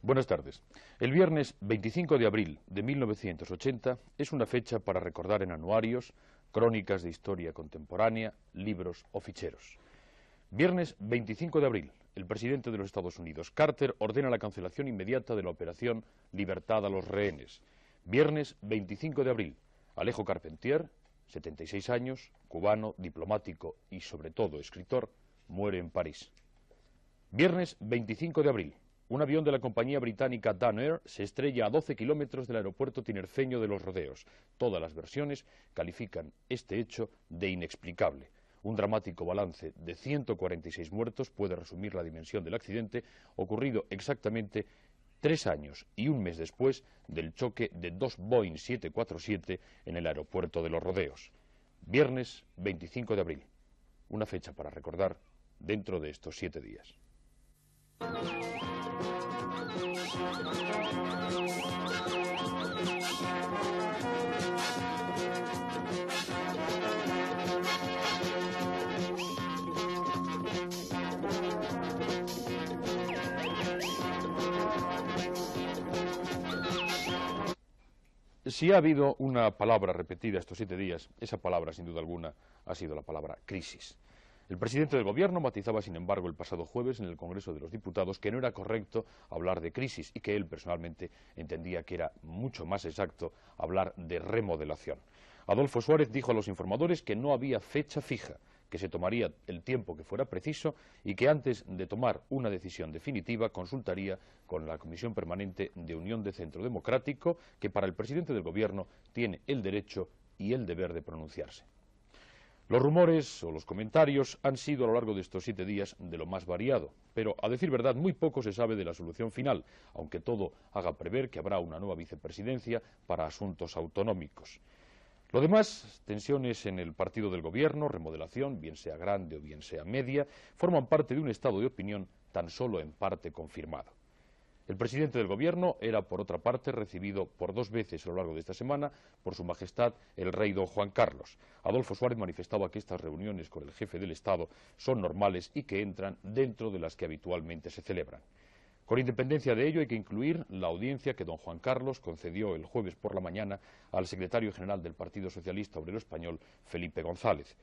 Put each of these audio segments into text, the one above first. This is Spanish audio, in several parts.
Buenas tardes. El viernes 25 de abril de 1980 es una fecha para recordar en anuarios, crónicas de historia contemporánea, libros o ficheros. Viernes 25 de abril, el presidente de los Estados Unidos, Carter, ordena la cancelación inmediata de la operación Libertad a los rehenes. Viernes 25 de abril, Alejo Carpentier, 76 años, cubano, diplomático y sobre todo escritor, muere en París. Viernes 25 de abril, un avión de la compañía británica Dan Air se estrella a 12 kilómetros del aeropuerto tinerfeño de Los Rodeos. Todas las versiones califican este hecho de inexplicable. Un dramático balance de 146 muertos puede resumir la dimensión del accidente, ocurrido exactamente 3 años y un mes después del choque de dos Boeing 747 en el aeropuerto de Los Rodeos. Viernes 25 de abril, una fecha para recordar dentro de estos 7 días. Si ha habido una palabra repetida estos 7 días, esa palabra, sin duda alguna, ha sido la palabra crisis. El presidente del Gobierno matizaba, sin embargo, el pasado jueves en el Congreso de los Diputados que no era correcto hablar de crisis y que él personalmente entendía que era mucho más exacto hablar de remodelación. Adolfo Suárez dijo a los informadores que no había fecha fija, que se tomaría el tiempo que fuera preciso y que antes de tomar una decisión definitiva consultaría con la Comisión Permanente de Unión de Centro Democrático, que para el presidente del Gobierno tiene el derecho y el deber de pronunciarse. Los rumores o los comentarios han sido a lo largo de estos 7 días de lo más variado, pero a decir verdad muy poco se sabe de la solución final, aunque todo haga prever que habrá una nueva vicepresidencia para asuntos autonómicos. Lo demás, tensiones en el partido del Gobierno, remodelación, bien sea grande o bien sea media, forman parte de un estado de opinión tan solo en parte confirmado. El presidente del Gobierno era, por otra parte, recibido por 2 veces a lo largo de esta semana por Su Majestad el Rey Don Juan Carlos. Adolfo Suárez manifestaba que estas reuniones con el jefe del Estado son normales y que entran dentro de las que habitualmente se celebran. Con independencia de ello, hay que incluir la audiencia que don Juan Carlos concedió el jueves por la mañana al secretario general del Partido Socialista Obrero Español, Felipe González.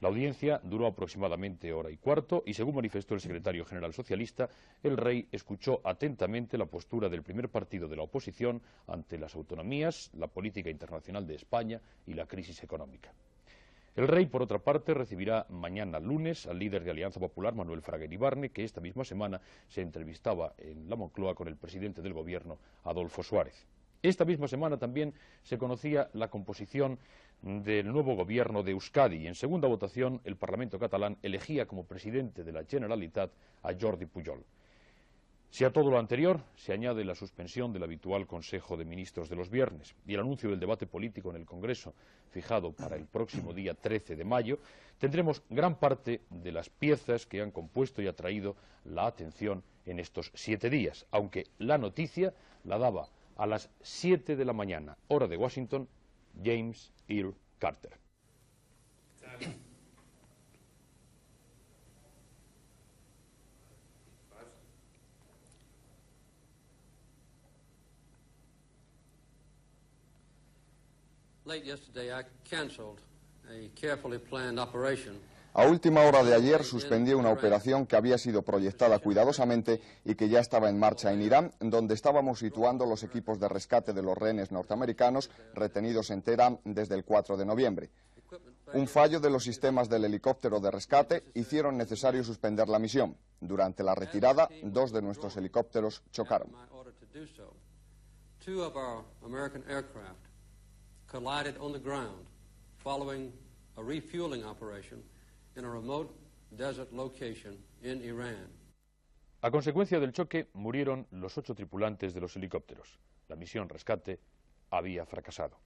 La audiencia duró aproximadamente 1h15 y, según manifestó el secretario general socialista, el rey escuchó atentamente la postura del primer partido de la oposición ante las autonomías, la política internacional de España y la crisis económica. El rey, por otra parte, recibirá mañana lunes al líder de Alianza Popular, Manuel Fraga Iribarne, que esta misma semana se entrevistaba en la Moncloa con el presidente del Gobierno, Adolfo Suárez. Esta misma semana también se conocía la composición del nuevo gobierno de Euskadi y en segunda votación el Parlamento catalán elegía como presidente de la Generalitat a Jordi Pujol. Si a todo lo anterior se añade la suspensión del habitual Consejo de Ministros de los viernes y el anuncio del debate político en el Congreso fijado para el próximo día 13 de mayo, tendremos gran parte de las piezas que han compuesto y atraído la atención en estos 7 días, aunque la noticia la daba a las 7 de la mañana, hora de Washington, James Earl Carter. A última hora de ayer suspendí una operación que había sido proyectada cuidadosamente y que ya estaba en marcha en Irán, donde estábamos situando los equipos de rescate de los rehenes norteamericanos retenidos en Teherán desde el 4 de noviembre. Un fallo de los sistemas del helicóptero de rescate hicieron necesario suspender la misión. Durante la retirada, 2 de nuestros helicópteros chocaron. Collided on the ground following a refueling operation in a remote desert location in Iran. A consecuencia del choque murieron los 8 tripulantes de los helicópteros. La misión rescate había fracasado.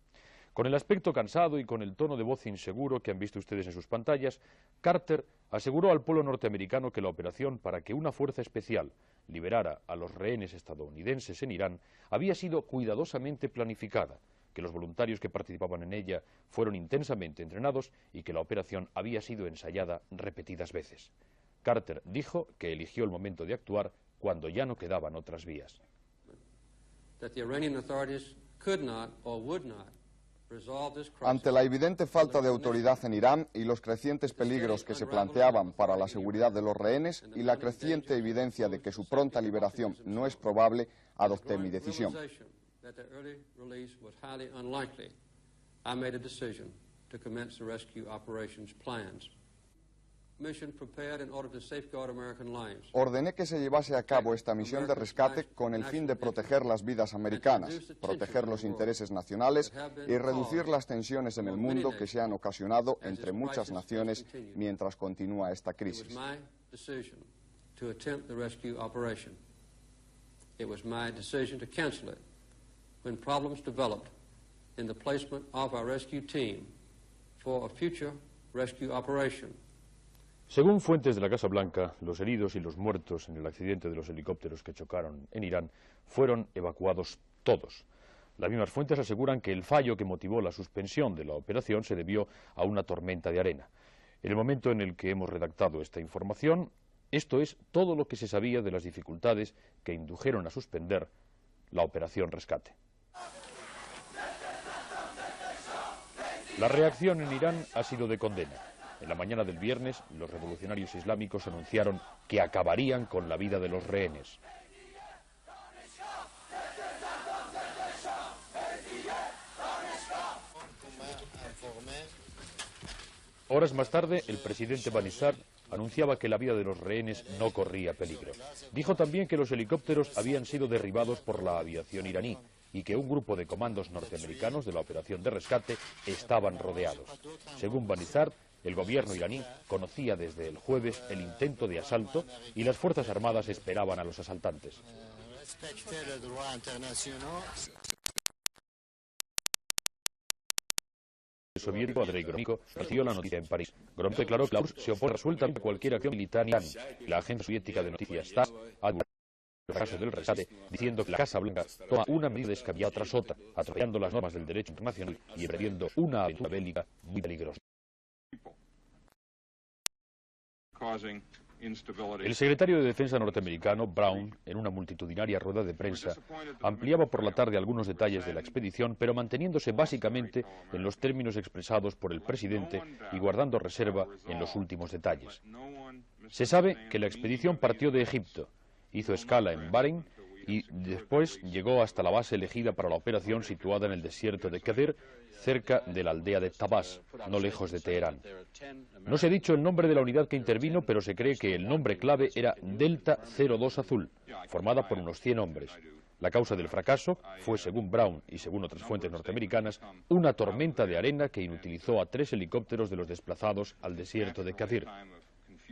Con el aspecto cansado y con el tono de voz inseguro que han visto ustedes en sus pantallas, Carter aseguró al pueblo norteamericano que la operación para que una fuerza especial liberara a los rehenes estadounidenses en Irán había sido cuidadosamente planificada, que los voluntarios que participaban en ella fueron intensamente entrenados y que la operación había sido ensayada repetidas veces. Carter dijo que eligió el momento de actuar cuando ya no quedaban otras vías. that the Iranian authorities could not or would not resolve this crisis. Ante la evidente falta de autoridad en Irán y los crecientes peligros que se planteaban para la seguridad de los rehenes y la creciente evidencia de que su pronta liberación no es probable, adopté mi decisión. Ordené que se llevase a cabo esta misión de rescate con el fin de proteger las vidas americanas, proteger los intereses nacionales y reducir las tensiones en el mundo que se han ocasionado entre muchas naciones mientras continúa esta crisis. It was my decision to cancel it when problems developed in the placement of our rescue team for a future rescue operation. Según fuentes de la Casa Blanca, los heridos y los muertos en el accidente de los helicópteros que chocaron en Irán fueron evacuados todos. Las mismas fuentes aseguran que el fallo que motivó la suspensión de la operación se debió a una tormenta de arena. En el momento en el que hemos redactado esta información, esto es todo lo que se sabía de las dificultades que indujeron a suspender la operación rescate. La reacción en Irán ha sido de condena. En la mañana del viernes, los revolucionarios islámicos anunciaron que acabarían con la vida de los rehenes. Horas más tarde, el presidente Banissar anunciaba que la vida de los rehenes no corría peligro. Dijo también que los helicópteros habían sido derribados por la aviación iraní y que un grupo de comandos norteamericanos de la operación de rescate estaban rodeados. Según Banissar, el gobierno iraní conocía desde el jueves el intento de asalto y las Fuerzas Armadas esperaban a los asaltantes. El soviético Andrei Gromyko recibió la noticia en París. Gromyko declaró que la URSS se opone resueltamente a cualquier acción militar en Irán. La agencia soviética de noticias TASS ha divulgado el fracaso del rescate, diciendo que la Casa Blanca toma una medida descabellada tras otra, atropellando las normas del derecho internacional y emprendiendo una aventura bélica muy peligrosa. El secretario de Defensa norteamericano, Brown, en una multitudinaria rueda de prensa, ampliaba por la tarde algunos detalles de la expedición, pero manteniéndose básicamente en los términos expresados por el presidente y guardando reserva en los últimos detalles. Se sabe que la expedición partió de Egipto, hizo escala en Bahrein y después llegó hasta la base elegida para la operación situada en el desierto de Qadir, cerca de la aldea de Tabas, no lejos de Teherán. No se ha dicho el nombre de la unidad que intervino, pero se cree que el nombre clave era Delta 02 Azul, formada por unos 100 hombres. La causa del fracaso fue, según Brown y según otras fuentes norteamericanas, una tormenta de arena que inutilizó a 3 helicópteros de los desplazados al desierto de Qadir.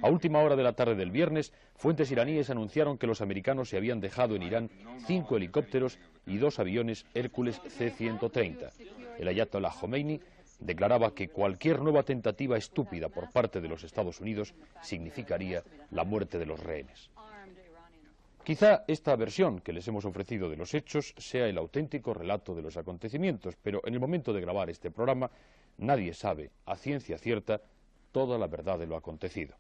A última hora de la tarde del viernes, fuentes iraníes anunciaron que los americanos se habían dejado en Irán 5 helicópteros y 2 aviones Hércules C-130. El ayatolá Jomeini declaraba que cualquier nueva tentativa estúpida por parte de los Estados Unidos significaría la muerte de los rehenes. Quizá esta versión que les hemos ofrecido de los hechos sea el auténtico relato de los acontecimientos, pero en el momento de grabar este programa nadie sabe a ciencia cierta toda la verdad de lo acontecido.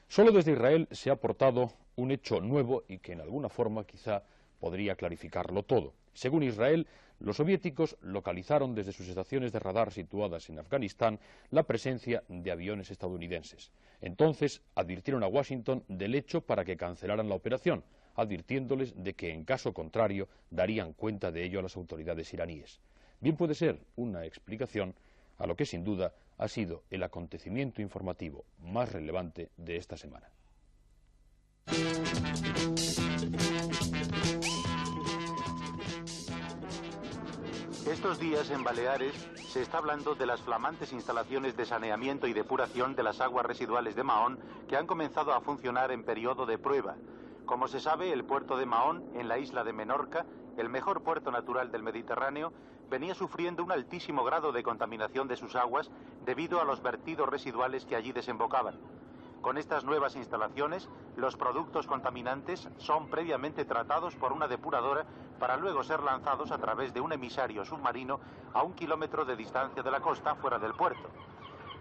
Solo desde Israel se ha aportado un hecho nuevo y que en alguna forma quizá podría clarificarlo todo. Según Israel, los soviéticos localizaron desde sus estaciones de radar situadas en Afganistán la presencia de aviones estadounidenses. Entonces advirtieron a Washington del hecho para que cancelaran la operación, advirtiéndoles de que en caso contrario darían cuenta de ello a las autoridades iraníes. Bien puede ser una explicación a lo que sin duda ha sido el acontecimiento informativo más relevante de esta semana. Estos días en Baleares se está hablando de las flamantes instalaciones de saneamiento y depuración de las aguas residuales de Mahón que han comenzado a funcionar en periodo de prueba. Como se sabe, el puerto de Mahón, en la isla de Menorca, el mejor puerto natural del Mediterráneo, venía sufriendo un altísimo grado de contaminación de sus aguas debido a los vertidos residuales que allí desembocaban. Con estas nuevas instalaciones, los productos contaminantes son previamente tratados por una depuradora para luego ser lanzados a través de un emisario submarino a 1 kilómetro de distancia de la costa fuera del puerto.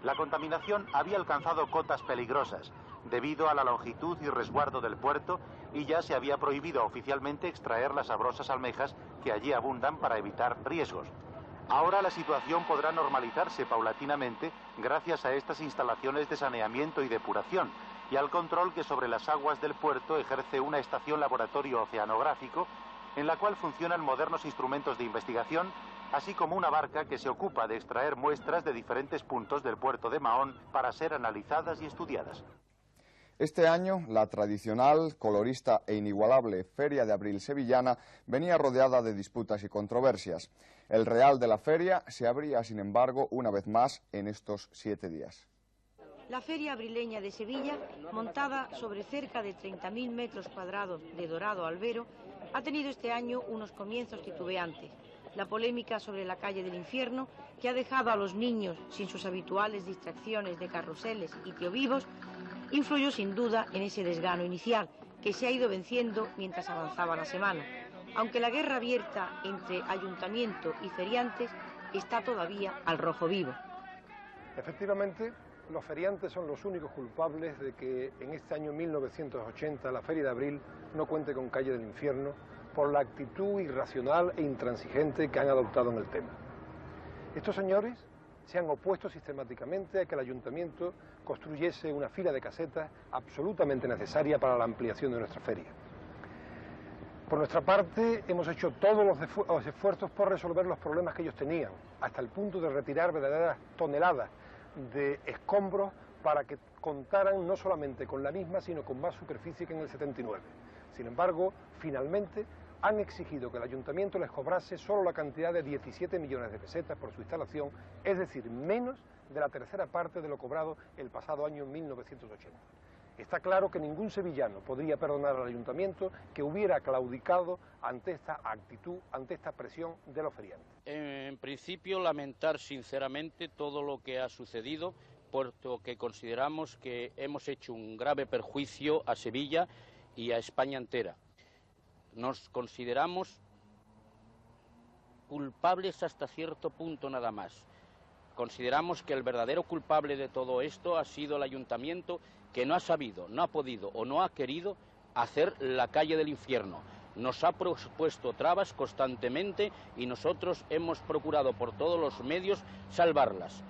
La contaminación había alcanzado cotas peligrosas. debido a la longitud y resguardo del puerto, y ya se había prohibido oficialmente extraer las sabrosas almejas que allí abundan para evitar riesgos. Ahora la situación podrá normalizarse paulatinamente gracias a estas instalaciones de saneamiento y depuración y al control que sobre las aguas del puerto ejerce una estación laboratorio oceanográfico en la cual funcionan modernos instrumentos de investigación, así como una barca que se ocupa de extraer muestras de diferentes puntos del puerto de Mahón para ser analizadas y estudiadas. Este año, la tradicional, colorista e inigualable Feria de Abril sevillana venía rodeada de disputas y controversias. El real de la feria se abría, sin embargo, una vez más en estos 7 días. La Feria Abrileña de Sevilla, montada sobre cerca de 30.000 metros cuadrados de dorado albero, ha tenido este año unos comienzos titubeantes. La polémica sobre la calle del infierno, que ha dejado a los niños sin sus habituales distracciones de carruseles y tío-vivos, influyó sin duda en ese desgano inicial, que se ha ido venciendo mientras avanzaba la semana, aunque la guerra abierta entre ayuntamiento y feriantes está todavía al rojo vivo. Efectivamente, los feriantes son los únicos culpables de que en este año 1980 la Feria de Abril no cuente con calle del infierno por la actitud irracional e intransigente que han adoptado en el tema. Estos señores se han opuesto sistemáticamente a que el ayuntamiento construyese una fila de casetas absolutamente necesaria para la ampliación de nuestra feria. Por nuestra parte, hemos hecho todos los esfuerzos por resolver los problemas que ellos tenían, hasta el punto de retirar verdaderas toneladas de escombros para que contaran no solamente con la misma, sino con más superficie que en el 79. Sin embargo, finalmente han exigido que el ayuntamiento les cobrase solo la cantidad de 17 millones de pesetas por su instalación, es decir, menos de la tercera parte de lo cobrado el pasado año 1980. Está claro que ningún sevillano podría perdonar al ayuntamiento que hubiera claudicado ante esta actitud, ante esta presión de los feriantes. En principio, lamentar sinceramente todo lo que ha sucedido, puesto que consideramos que hemos hecho un grave perjuicio a Sevilla y a España entera. Nos consideramos culpables hasta cierto punto nada más. Consideramos que el verdadero culpable de todo esto ha sido el ayuntamiento, que no ha sabido, no ha podido o no ha querido hacer la calle del infierno. Nos ha puesto trabas constantemente y nosotros hemos procurado por todos los medios salvarlas.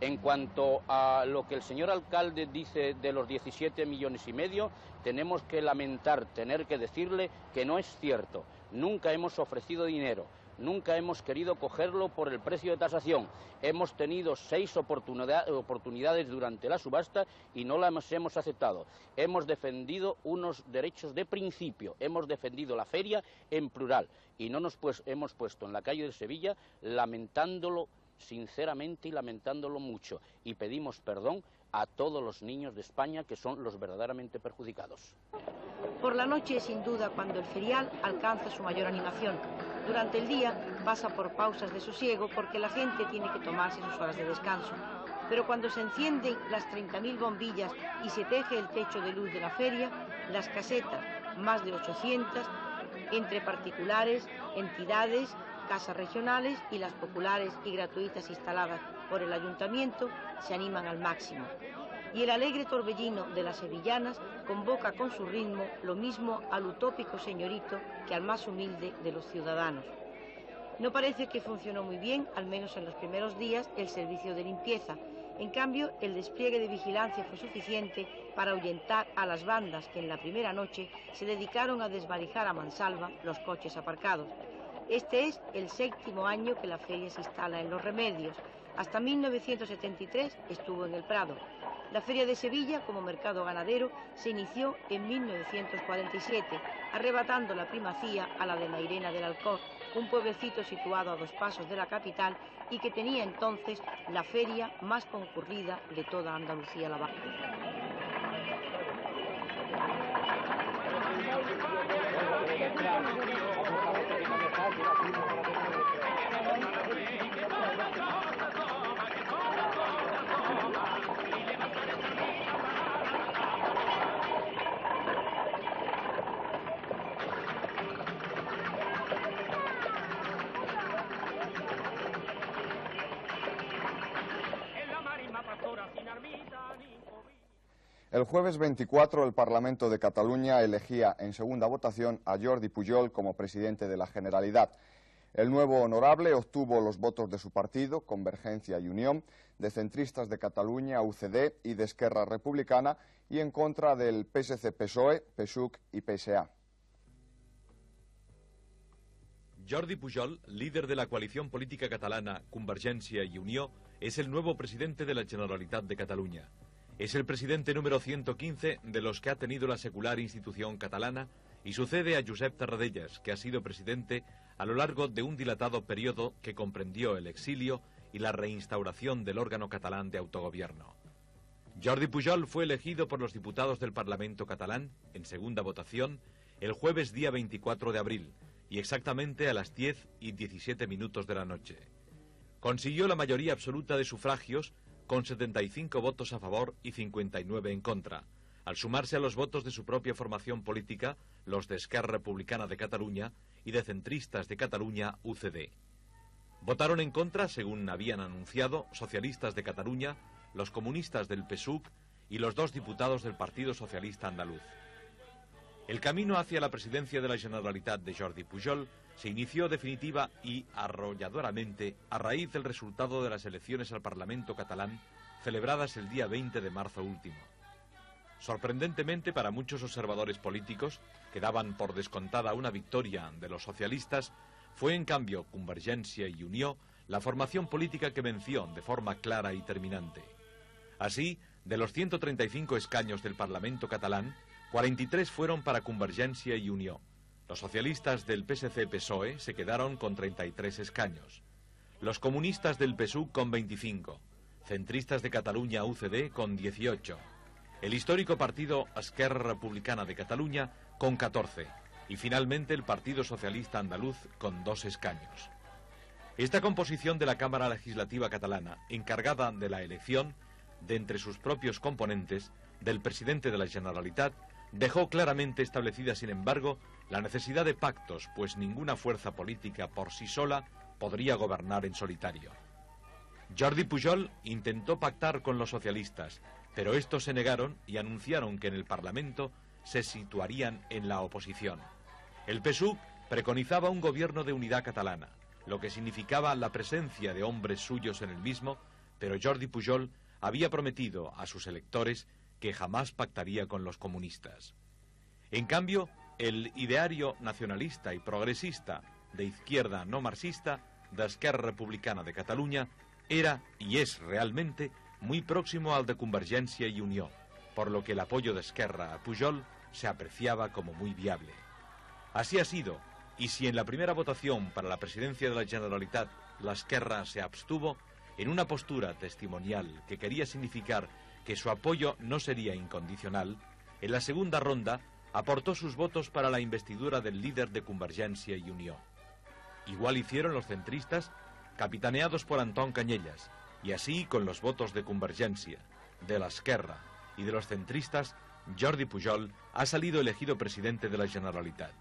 En cuanto a lo que el señor alcalde dice de los 17,5 millones, tenemos que lamentar, tener que decirle que no es cierto. Nunca hemos ofrecido dinero, nunca hemos querido cogerlo por el precio de tasación. Hemos tenido 6 oportunidades durante la subasta y no las hemos aceptado. Hemos defendido unos derechos de principio, hemos defendido la feria en plural y no nos hemos puesto en la calle de Sevilla lamentándolo sinceramente y lamentándolo mucho, y pedimos perdón a todos los niños de España que son los verdaderamente perjudicados. Por la noche es sin duda cuando el ferial alcanza su mayor animación. Durante el día pasa por pausas de sosiego porque la gente tiene que tomarse sus horas de descanso. Pero cuando se encienden las 30.000 bombillas y se teje el techo de luz de la feria, las casetas, más de 800, entre particulares, entidades, casas regionales y las populares y gratuitas instaladas por el ayuntamiento, se animan al máximo. Y el alegre torbellino de las sevillanas convoca con su ritmo lo mismo al utópico señorito que al más humilde de los ciudadanos. No parece que funcionó muy bien, al menos en los primeros días, el servicio de limpieza. En cambio, el despliegue de vigilancia fue suficiente para ahuyentar a las bandas que en la primera noche se dedicaron a desvalijar a mansalva los coches aparcados. Este es el 7º año que la feria se instala en Los Remedios. Hasta 1973 estuvo en el Prado. La Feria de Sevilla, como mercado ganadero, se inició en 1947, arrebatando la primacía a la de Mairena del Alcor, un pueblecito situado a 2 pasos de la capital y que tenía entonces la feria más concurrida de toda Andalucía la Baja. El jueves 24 el Parlamento de Cataluña elegía en segunda votación a Jordi Pujol como presidente de la Generalitat. El nuevo honorable obtuvo los votos de su partido, Convergencia y Unión, de Centristas de Cataluña, UCD, y de Esquerra Republicana, y en contra del PSC-PSOE, PSUC y PSA. Jordi Pujol, líder de la coalición política catalana Convergència i Unió, es el nuevo presidente de la Generalitat de Cataluña. Es el presidente número 115 de los que ha tenido la secular institución catalana y sucede a Josep Tarradellas, que ha sido presidente a lo largo de un dilatado periodo que comprendió el exilio y la reinstauración del órgano catalán de autogobierno. Jordi Pujol fue elegido por los diputados del Parlamento catalán, en segunda votación, el jueves día 24 de abril, y exactamente a las 10:17 de la noche. Consiguió la mayoría absoluta de sufragios, con 75 votos a favor y 59 en contra, al sumarse a los votos de su propia formación política, los de Esquerra Republicana de Cataluña y de Centristas de Cataluña, UCD. Votaron en contra, según habían anunciado, socialistas de Cataluña, los comunistas del PSUC y los 2 diputados del Partido Socialista Andaluz. El camino hacia la presidencia de la Generalitat de Jordi Pujol se inició definitiva y arrolladoramente a raíz del resultado de las elecciones al Parlamento catalán celebradas el día 20 de marzo último. Sorprendentemente para muchos observadores políticos, que daban por descontada una victoria de los socialistas, fue en cambio Convergència i Unió la formación política que venció de forma clara y terminante. Así, de los 135 escaños del Parlamento catalán, 43 fueron para Convergència i Unió. Los socialistas del PSC-PSOE se quedaron con 33 escaños. Los comunistas del PSUC con 25. Centristas de Cataluña UCD con 18. El histórico partido Esquerra Republicana de Cataluña con 14. Y finalmente el Partido Socialista Andaluz con 2 escaños. Esta composición de la Cámara Legislativa catalana, encargada de la elección, de entre sus propios componentes, del presidente de la Generalitat, dejó claramente establecida, sin embargo, la necesidad de pactos, pues ninguna fuerza política por sí sola podría gobernar en solitario. Jordi Pujol intentó pactar con los socialistas, pero estos se negaron y anunciaron que en el Parlamento se situarían en la oposición. El PSUC preconizaba un gobierno de unidad catalana, lo que significaba la presencia de hombres suyos en el mismo, pero Jordi Pujol había prometido a sus electores que jamás pactaría con los comunistas. En cambio, el ideario nacionalista y progresista de izquierda no marxista de Esquerra Republicana de Cataluña era y es realmente muy próximo al de Convergència i Unió, por lo que el apoyo de Esquerra a Pujol se apreciaba como muy viable. Así ha sido, y si en la primera votación para la presidencia de la Generalitat la Esquerra se abstuvo, en una postura testimonial que quería significar que su apoyo no sería incondicional, en la segunda ronda aportó sus votos para la investidura del líder de Convergència i Unió. Igual hicieron los centristas, capitaneados por Antón Cañellas, y así con los votos de Convergència, de la Esquerra y de los centristas, Jordi Pujol ha salido elegido presidente de la Generalitat.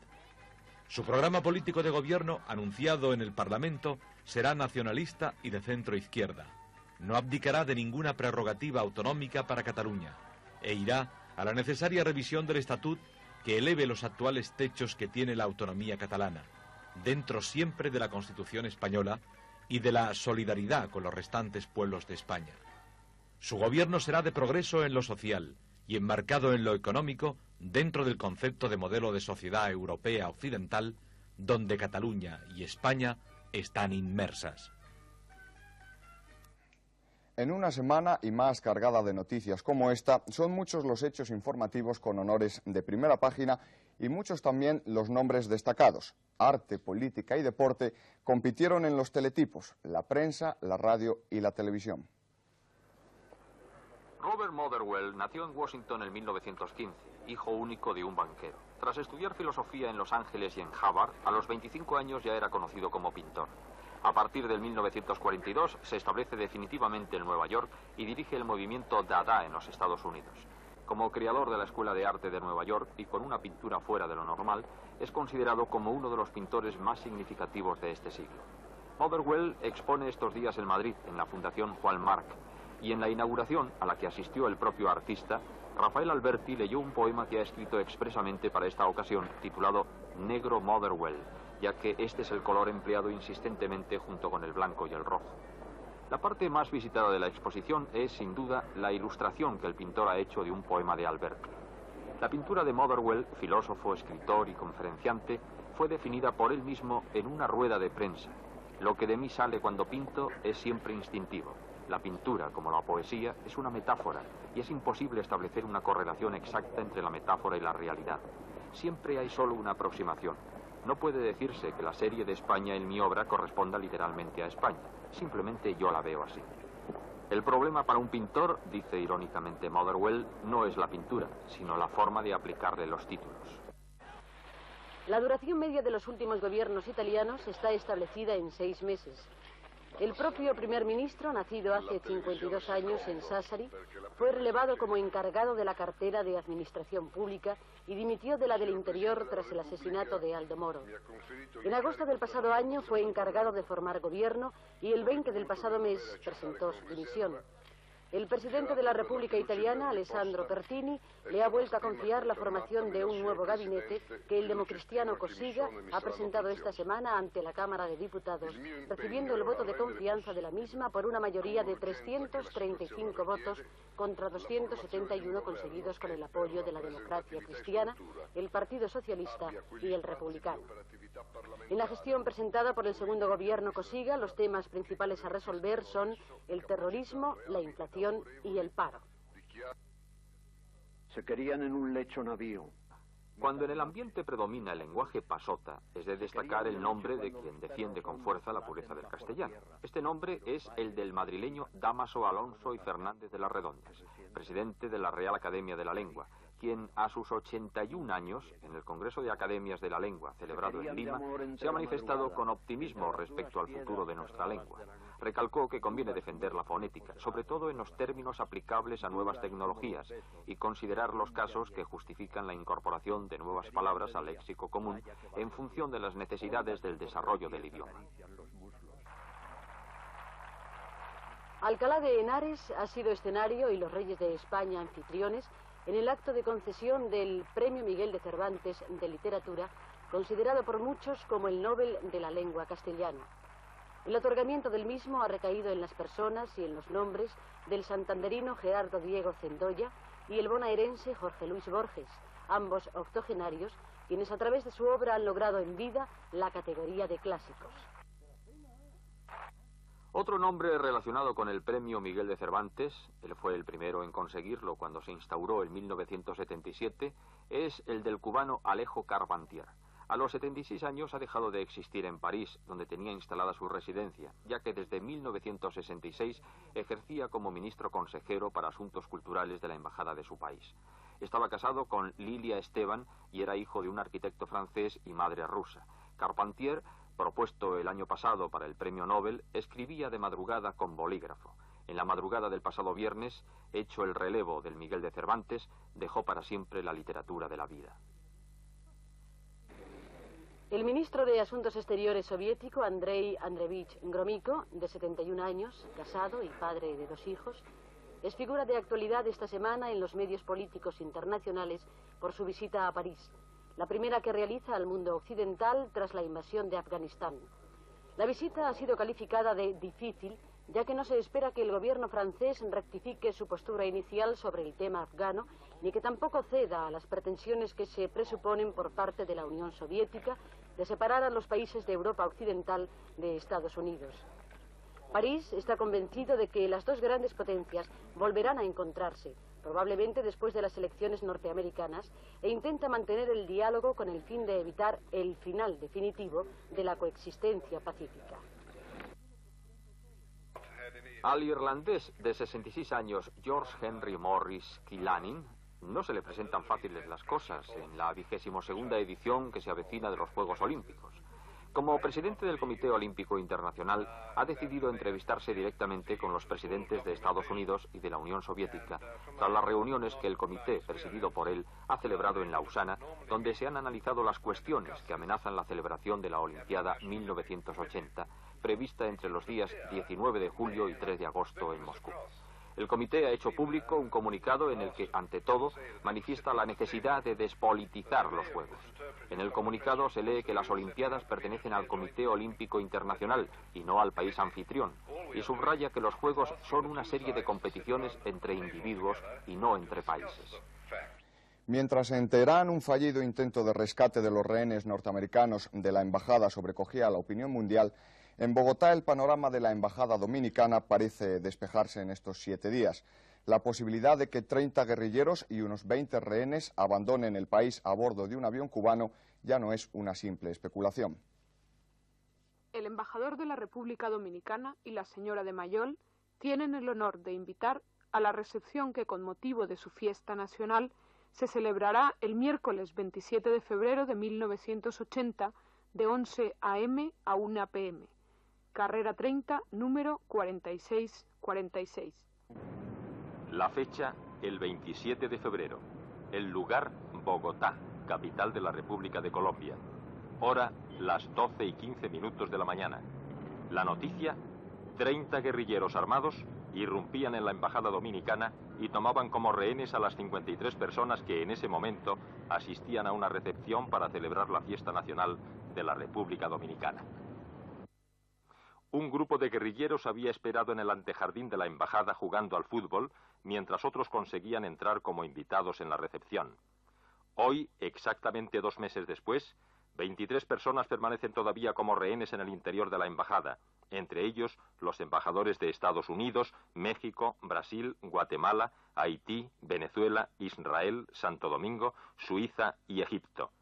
Su programa político de gobierno, anunciado en el Parlamento, será nacionalista y de centro-izquierda. No abdicará de ninguna prerrogativa autonómica para Cataluña e irá a la necesaria revisión del estatut que eleve los actuales techos que tiene la autonomía catalana, dentro siempre de la Constitución española y de la solidaridad con los restantes pueblos de España. Su gobierno será de progreso en lo social y enmarcado en lo económico dentro del concepto de modelo de sociedad europea occidental donde Cataluña y España están inmersas. En una semana y más cargada de noticias como esta, son muchos los hechos informativos con honores de primera página y muchos también los nombres destacados. Arte, política y deporte compitieron en los teletipos, la prensa, la radio y la televisión. Robert Motherwell nació en Washington en 1915, hijo único de un banquero. Tras estudiar filosofía en Los Ángeles y en Harvard, a los 25 años ya era conocido como pintor. A partir del 1942 se establece definitivamente en Nueva York y dirige el movimiento Dada en los Estados Unidos. Como creador de la Escuela de Arte de Nueva York y con una pintura fuera de lo normal, es considerado como uno de los pintores más significativos de este siglo. Motherwell expone estos días en Madrid, en la Fundación Juan March, y en la inauguración, a la que asistió el propio artista, Rafael Alberti leyó un poema que ha escrito expresamente para esta ocasión, titulado Negro Motherwell, ya que este es el color empleado insistentemente junto con el blanco y el rojo. La parte más visitada de la exposición es, sin duda, la ilustración que el pintor ha hecho de un poema de Alberti. La pintura de Motherwell, filósofo, escritor y conferenciante, fue definida por él mismo en una rueda de prensa. Lo que de mí sale cuando pinto es siempre instintivo. La pintura, como la poesía, es una metáfora y es imposible establecer una correlación exacta entre la metáfora y la realidad. Siempre hay solo una aproximación. No puede decirse que la serie de España en mi obra corresponda literalmente a España. Simplemente yo la veo así. El problema para un pintor, dice irónicamente Motherwell, no es la pintura, sino la forma de aplicarle los títulos. La duración media de los últimos gobiernos italianos está establecida en 6 meses. El propio primer ministro, nacido hace 52 años en Sassari, fue relevado como encargado de la cartera de Administración Pública y dimitió de la del Interior tras el asesinato de Aldo Moro. En agosto del pasado año fue encargado de formar gobierno y el 20 del pasado mes presentó su dimisión. El presidente de la República Italiana, Alessandro Pertini, le ha vuelto a confiar la formación de un nuevo gabinete que el democristiano Cossiga ha presentado esta semana ante la Cámara de Diputados, recibiendo el voto de confianza de la misma por una mayoría de 335 votos contra 271 conseguidos con el apoyo de la Democracia Cristiana, el Partido Socialista y el Republicano. En la gestión presentada por el segundo gobierno Cossiga, los temas principales a resolver son el terrorismo, la inflación y el paro. Se querían en un lecho navío. Cuando en el ambiente predomina el lenguaje pasota, es de destacar el nombre de quien defiende con fuerza la pureza del castellano. Este nombre es el del madrileño Dámaso Alonso y Fernández de las Redondas, presidente de la Real Academia de la Lengua, quien a sus 81 años, en el Congreso de Academias de la Lengua, celebrado en Lima, se ha manifestado con optimismo respecto al futuro de nuestra lengua. Recalcó que conviene defender la fonética, sobre todo en los términos aplicables a nuevas tecnologías, y considerar los casos que justifican la incorporación de nuevas palabras al léxico común en función de las necesidades del desarrollo del idioma. Alcalá de Henares ha sido escenario y los reyes de España anfitriones en el acto de concesión del Premio Miguel de Cervantes de Literatura, considerado por muchos como el Nobel de la lengua castellana. El otorgamiento del mismo ha recaído en las personas y en los nombres del santanderino Gerardo Diego Zendoya y el bonaerense Jorge Luis Borges, ambos octogenarios, quienes a través de su obra han logrado en vida la categoría de clásicos. Otro nombre relacionado con el Premio Miguel de Cervantes, él fue el primero en conseguirlo cuando se instauró en 1977, es el del cubano Alejo Carpentier. A los 76 años ha dejado de existir en París, donde tenía instalada su residencia, ya que desde 1966 ejercía como ministro consejero para asuntos culturales de la embajada de su país. Estaba casado con Lilia Esteban y era hijo de un arquitecto francés y madre rusa. Carpentier, propuesto el año pasado para el Premio Nobel, escribía de madrugada con bolígrafo. En la madrugada del pasado viernes, hecho el relevo del Miguel de Cervantes, dejó para siempre la literatura de la vida. El ministro de Asuntos Exteriores soviético, Andrei Andreevich Gromyko, de 71 años, casado y padre de 2 hijos, es figura de actualidad esta semana en los medios políticos internacionales por su visita a París, la primera que realiza al mundo occidental tras la invasión de Afganistán. La visita ha sido calificada de difícil, ya que no se espera que el gobierno francés rectifique su postura inicial sobre el tema afgano, ni que tampoco ceda a las pretensiones que se presuponen por parte de la Unión Soviética de separar a los países de Europa Occidental de Estados Unidos. París está convencido de que las dos grandes potencias volverán a encontrarse, probablemente después de las elecciones norteamericanas, e intenta mantener el diálogo con el fin de evitar el final definitivo de la coexistencia pacífica. Al irlandés de 66 años George Henry Morris Killanin no se le presentan fáciles las cosas en la 22ª edición que se avecina de los Juegos Olímpicos. Como presidente del Comité Olímpico Internacional, ha decidido entrevistarse directamente con los presidentes de Estados Unidos y de la Unión Soviética, tras las reuniones que el comité, presidido por él, ha celebrado en Lausana, donde se han analizado las cuestiones que amenazan la celebración de la Olimpiada 1980, prevista entre los días 19 de julio y 3 de agosto en Moscú. El comité ha hecho público un comunicado en el que, ante todo, manifiesta la necesidad de despolitizar los Juegos. En el comunicado se lee que las Olimpiadas pertenecen al Comité Olímpico Internacional y no al país anfitrión, y subraya que los Juegos son una serie de competiciones entre individuos y no entre países. Mientras en Teherán un fallido intento de rescate de los rehenes norteamericanos de la embajada sobrecogía a la opinión mundial, en Bogotá el panorama de la embajada dominicana parece despejarse en estos 7 días. La posibilidad de que 30 guerrilleros y unos 20 rehenes abandonen el país a bordo de un avión cubano ya no es una simple especulación. El embajador de la República Dominicana y la señora de Mayol tienen el honor de invitar a la recepción que con motivo de su fiesta nacional se celebrará el miércoles 27 de febrero de 1980 de 11 a.m. a 1 p.m. Carrera 30, número 4646. La fecha, el 27 de febrero. El lugar, Bogotá, capital de la República de Colombia. Hora, las 12:15 de la mañana. La noticia, 30 guerrilleros armados irrumpían en la embajada dominicana y tomaban como rehenes a las 53 personas que en ese momento asistían a una recepción para celebrar la fiesta nacional de la República Dominicana. Un grupo de guerrilleros había esperado en el antejardín de la embajada jugando al fútbol, mientras otros conseguían entrar como invitados en la recepción. Hoy, exactamente 2 meses después, 23 personas permanecen todavía como rehenes en el interior de la embajada, entre ellos los embajadores de Estados Unidos, México, Brasil, Guatemala, Haití, Venezuela, Israel, Santo Domingo, Suiza y Egipto.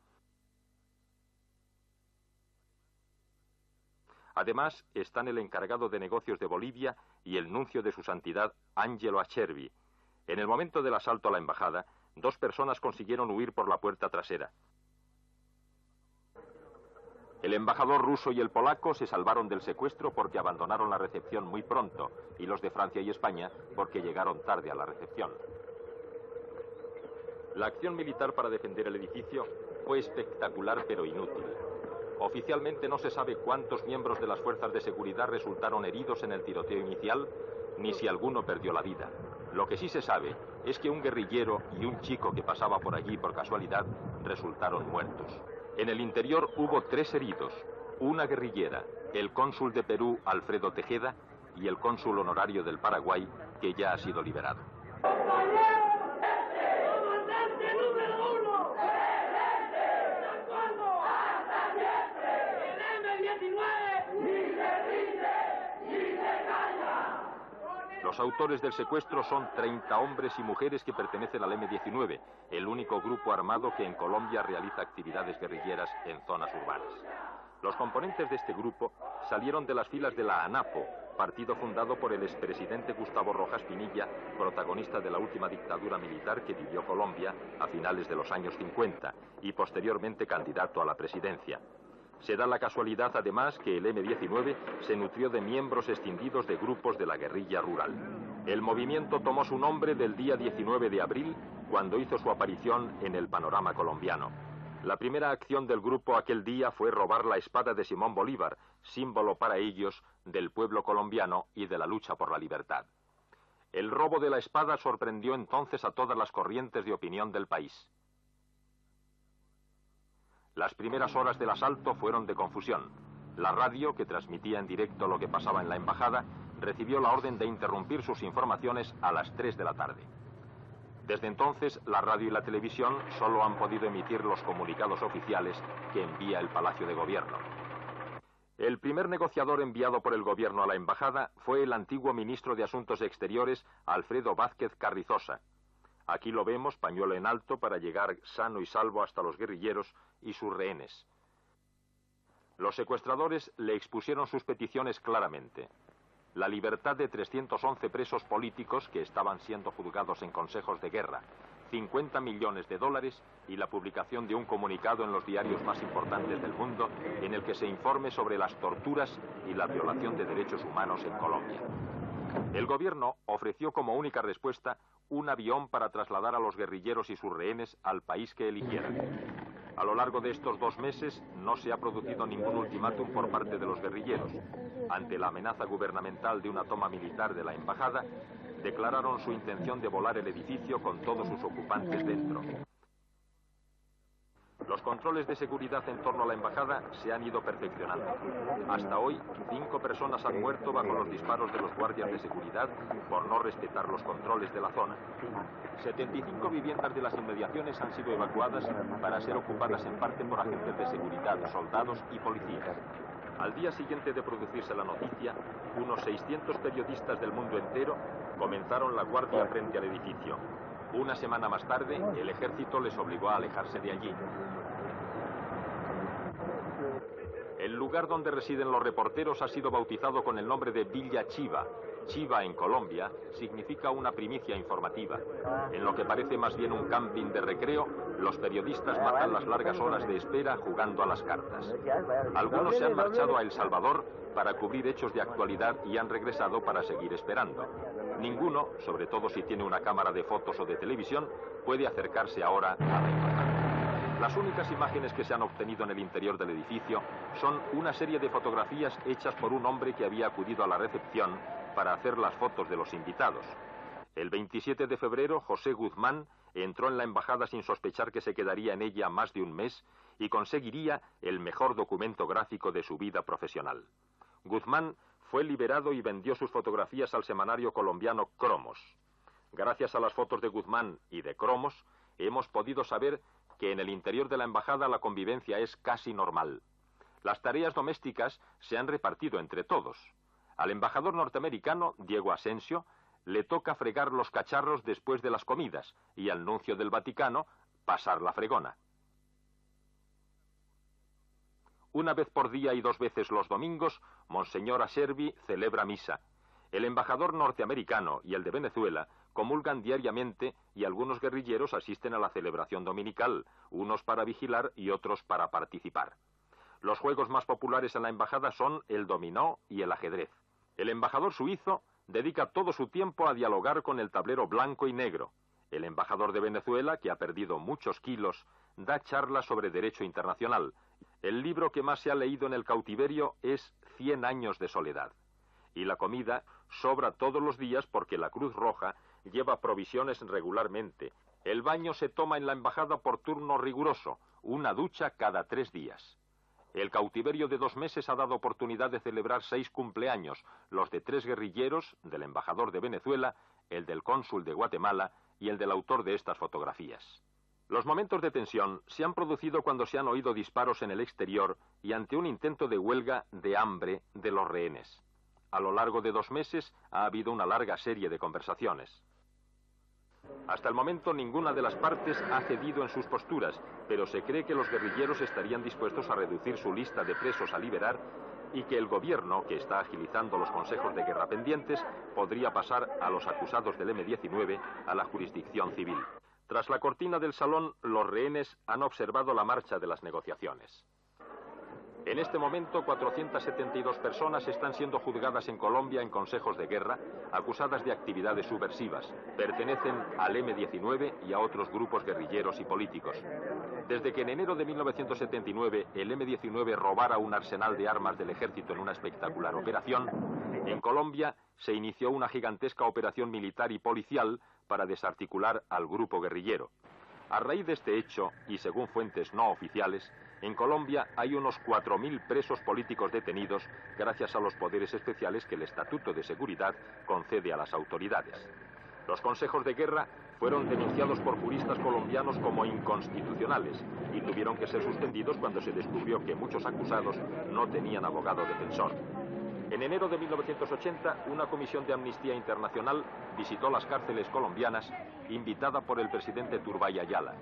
Además, están el encargado de negocios de Bolivia y el nuncio de su santidad, Angelo Acerbi. En el momento del asalto a la embajada, 2 personas consiguieron huir por la puerta trasera. El embajador ruso y el polaco se salvaron del secuestro porque abandonaron la recepción muy pronto, y los de Francia y España porque llegaron tarde a la recepción. La acción militar para defender el edificio fue espectacular pero inútil. Oficialmente no se sabe cuántos miembros de las fuerzas de seguridad resultaron heridos en el tiroteo inicial, ni si alguno perdió la vida. Lo que sí se sabe es que un guerrillero y un chico que pasaba por allí por casualidad resultaron muertos. En el interior hubo 3 heridos, una guerrillera, el cónsul de Perú, Alfredo Tejeda, y el cónsul honorario del Paraguay, que ya ha sido liberado. Los autores del secuestro son 30 hombres y mujeres que pertenecen al M-19, el único grupo armado que en Colombia realiza actividades guerrilleras en zonas urbanas. Los componentes de este grupo salieron de las filas de la ANAPO, partido fundado por el expresidente Gustavo Rojas Pinilla, protagonista de la última dictadura militar que vivió Colombia a finales de los años 50 y posteriormente candidato a la presidencia. Se da la casualidad, además, que el M-19 se nutrió de miembros escindidos de grupos de la guerrilla rural. El movimiento tomó su nombre del día 19 de abril, cuando hizo su aparición en el panorama colombiano. La primera acción del grupo aquel día fue robar la espada de Simón Bolívar, símbolo para ellos del pueblo colombiano y de la lucha por la libertad. El robo de la espada sorprendió entonces a todas las corrientes de opinión del país. Las primeras horas del asalto fueron de confusión. La radio, que transmitía en directo lo que pasaba en la embajada, recibió la orden de interrumpir sus informaciones a las 3 de la tarde. Desde entonces, la radio y la televisión solo han podido emitir los comunicados oficiales que envía el Palacio de Gobierno. El primer negociador enviado por el gobierno a la embajada fue el antiguo ministro de Asuntos Exteriores, Alfredo Vázquez Carrizosa. Aquí lo vemos, pañuelo en alto, para llegar sano y salvo hasta los guerrilleros y sus rehenes. Los secuestradores le expusieron sus peticiones claramente. La libertad de 311 presos políticos que estaban siendo juzgados en consejos de guerra, 50 millones de dólares y la publicación de un comunicado en los diarios más importantes del mundo en el que se informe sobre las torturas y la violación de derechos humanos en Colombia. El gobierno ofreció como única respuesta un avión para trasladar a los guerrilleros y sus rehenes al país que eligieran. A lo largo de estos 2 meses no se ha producido ningún ultimátum por parte de los guerrilleros. Ante la amenaza gubernamental de una toma militar de la embajada, declararon su intención de volar el edificio con todos sus ocupantes dentro. Los controles de seguridad en torno a la embajada se han ido perfeccionando. Hasta hoy, 5 personas han muerto bajo los disparos de los guardias de seguridad por no respetar los controles de la zona. 75 viviendas de las inmediaciones han sido evacuadas para ser ocupadas en parte por agentes de seguridad, soldados y policías. Al día siguiente de producirse la noticia, unos 600 periodistas del mundo entero comenzaron la guardia frente al edificio. Una semana más tarde, el ejército les obligó a alejarse de allí. El lugar donde residen los reporteros ha sido bautizado con el nombre de Villa Chiva. Chiva en Colombia significa una primicia informativa. En lo que parece más bien un camping de recreo, los periodistas matan las largas horas de espera jugando a las cartas. Algunos se han marchado a El Salvador para cubrir hechos de actualidad y han regresado para seguir esperando. Ninguno, sobre todo si tiene una cámara de fotos o de televisión, puede acercarse ahora a la embajada. Las únicas imágenes que se han obtenido en el interior del edificio son una serie de fotografías hechas por un hombre que había acudido a la recepción para hacer las fotos de los invitados. El 27 de febrero, José Guzmán entró en la embajada sin sospechar que se quedaría en ella más de un mes y conseguiría el mejor documento gráfico de su vida profesional. Guzmán fue liberado y vendió sus fotografías al semanario colombiano Cromos. Gracias a las fotos de Guzmán y de Cromos, hemos podido saber que en el interior de la embajada la convivencia es casi normal. Las tareas domésticas se han repartido entre todos. Al embajador norteamericano, Diego Asensio, le toca fregar los cacharros después de las comidas y al nuncio del Vaticano pasar la fregona. Una vez por día y 2 veces los domingos, Monseñor Acerbi celebra misa. El embajador norteamericano y el de Venezuela comulgan diariamente y algunos guerrilleros asisten a la celebración dominical, unos para vigilar y otros para participar. Los juegos más populares en la embajada son el dominó y el ajedrez. El embajador suizo dedica todo su tiempo a dialogar con el tablero blanco y negro. El embajador de Venezuela, que ha perdido muchos kilos, da charlas sobre derecho internacional. El libro que más se ha leído en el cautiverio es 100 años de soledad. Y la comida sobra todos los días porque la Cruz Roja lleva provisiones regularmente. El baño se toma en la embajada por turno riguroso, una ducha cada 3 días. El cautiverio de 2 meses ha dado oportunidad de celebrar 6 cumpleaños, los de 3 guerrilleros, del embajador de Venezuela, el del cónsul de Guatemala y el del autor de estas fotografías. Los momentos de tensión se han producido cuando se han oído disparos en el exterior y ante un intento de huelga de hambre de los rehenes. A lo largo de 2 meses ha habido una larga serie de conversaciones. Hasta el momento ninguna de las partes ha cedido en sus posturas, pero se cree que los guerrilleros estarían dispuestos a reducir su lista de presos a liberar y que el gobierno, que está agilizando los consejos de guerra pendientes, podría pasar a los acusados del M-19 a la jurisdicción civil. Tras la cortina del salón, los rehenes han observado la marcha de las negociaciones. En este momento, 472 personas están siendo juzgadas en Colombia en consejos de guerra, acusadas de actividades subversivas. Pertenecen al M-19 y a otros grupos guerrilleros y políticos. Desde que en enero de 1979 el M-19 robara un arsenal de armas del ejército en una espectacular operación, en Colombia se inició una gigantesca operación militar y policial para desarticular al grupo guerrillero. A raíz de este hecho, y según fuentes no oficiales, en Colombia hay unos 4.000 presos políticos detenidos gracias a los poderes especiales que el Estatuto de Seguridad concede a las autoridades. Los consejos de guerra fueron denunciados por juristas colombianos como inconstitucionales y tuvieron que ser suspendidos cuando se descubrió que muchos acusados no tenían abogado defensor. En enero de 1980, una comisión de Amnistía Internacional visitó las cárceles colombianas, invitada por el presidente Turbay Ayala.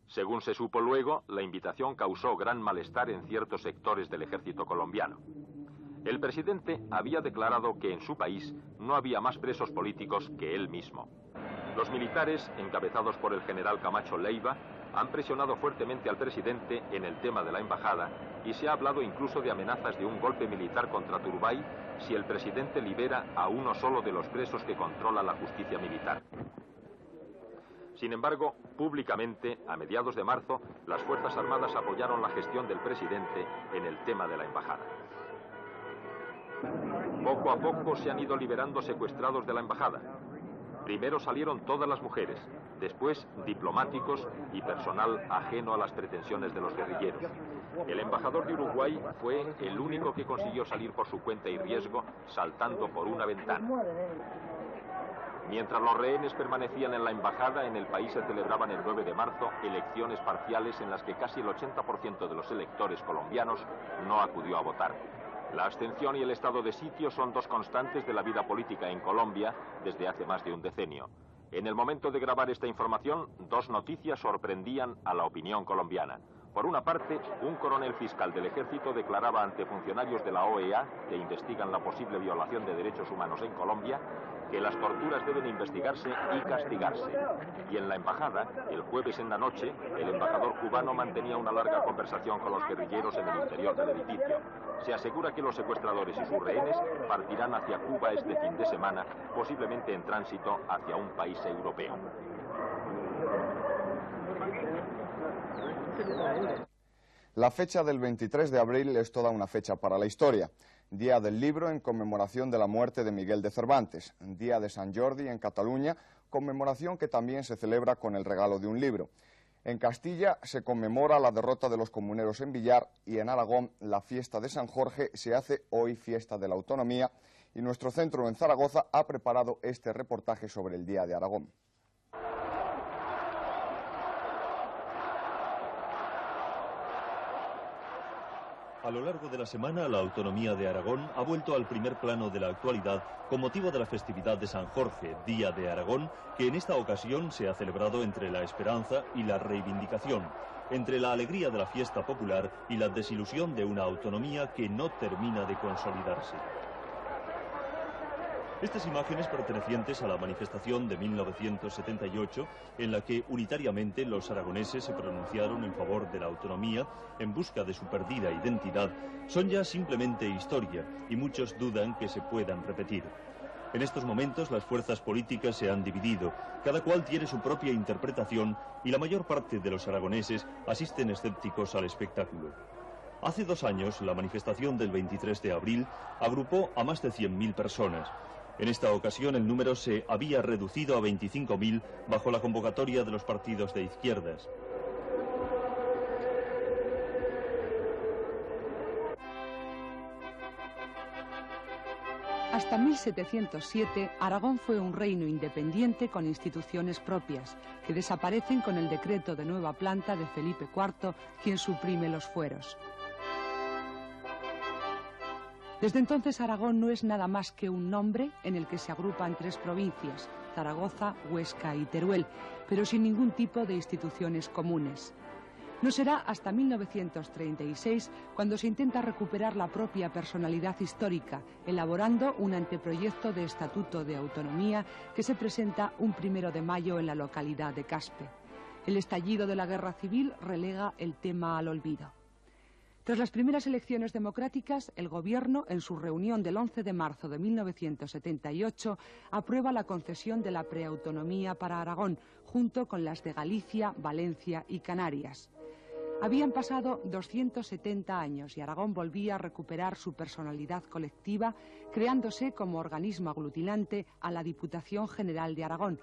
Según se supo luego, la invitación causó gran malestar en ciertos sectores del ejército colombiano. El presidente había declarado que en su país no había más presos políticos que él mismo. Los militares, encabezados por el general Camacho Leiva, han presionado fuertemente al presidente en el tema de la embajada y se ha hablado incluso de amenazas de un golpe militar contra Turbay si el presidente libera a uno solo de los presos que controla la justicia militar. Sin embargo, públicamente, a mediados de marzo, las Fuerzas Armadas apoyaron la gestión del presidente en el tema de la embajada. Poco a poco se han ido liberando secuestrados de la embajada. Primero salieron todas las mujeres, después diplomáticos y personal ajeno a las pretensiones de los guerrilleros. El embajador de Uruguay fue el único que consiguió salir por su cuenta y riesgo, saltando por una ventana. Mientras los rehenes permanecían en la embajada, en el país se celebraban el 9 de marzo elecciones parciales en las que casi el 80% de los electores colombianos no acudió a votar. La abstención y el estado de sitio son dos constantes de la vida política en Colombia desde hace más de un decenio. En el momento de grabar esta información, dos noticias sorprendían a la opinión colombiana. Por una parte, un coronel fiscal del ejército declaraba ante funcionarios de la OEA, que investigan la posible violación de derechos humanos en Colombia, que las torturas deben investigarse y castigarse. Y en la embajada, el jueves en la noche, el embajador cubano mantenía una larga conversación con los guerrilleros en el interior del edificio. Se asegura que los secuestradores y sus rehenes partirán hacia Cuba este fin de semana, posiblemente en tránsito hacia un país europeo. La fecha del 23 de abril es toda una fecha para la historia. Día del Libro en conmemoración de la muerte de Miguel de Cervantes. Día de San Jordi en Cataluña, conmemoración que también se celebra con el regalo de un libro. En Castilla se conmemora la derrota de los comuneros en Villar y en Aragón la fiesta de San Jorge se hace hoy fiesta de la autonomía y nuestro centro en Zaragoza ha preparado este reportaje sobre el Día de Aragón. A lo largo de la semana, la autonomía de Aragón ha vuelto al primer plano de la actualidad con motivo de la festividad de San Jorge, Día de Aragón, que en esta ocasión se ha celebrado entre la esperanza y la reivindicación, entre la alegría de la fiesta popular y la desilusión de una autonomía que no termina de consolidarse. Estas imágenes pertenecientes a la manifestación de 1978, en la que unitariamente los aragoneses se pronunciaron en favor de la autonomía en busca de su perdida identidad, son ya simplemente historia y muchos dudan que se puedan repetir. En estos momentos las fuerzas políticas se han dividido, cada cual tiene su propia interpretación y la mayor parte de los aragoneses asisten escépticos al espectáculo. Hace 2 años, la manifestación del 23 de abril agrupó a más de 100.000 personas. En esta ocasión el número se había reducido a 25.000 bajo la convocatoria de los partidos de izquierdas. Hasta 1707, Aragón fue un reino independiente con instituciones propias, que desaparecen con el decreto de nueva planta de Felipe IV, quien suprime los fueros. Desde entonces Aragón no es nada más que un nombre en el que se agrupan 3 provincias, Zaragoza, Huesca y Teruel, pero sin ningún tipo de instituciones comunes. No será hasta 1936 cuando se intenta recuperar la propia personalidad histórica, elaborando un anteproyecto de Estatuto de Autonomía que se presenta un 1 de mayo en la localidad de Caspe. El estallido de la Guerra Civil relega el tema al olvido. Tras las primeras elecciones democráticas, el Gobierno, en su reunión del 11 de marzo de 1978, aprueba la concesión de la preautonomía para Aragón, junto con las de Galicia, Valencia y Canarias. Habían pasado 270 años y Aragón volvía a recuperar su personalidad colectiva, creándose como organismo aglutinante a la Diputación General de Aragón.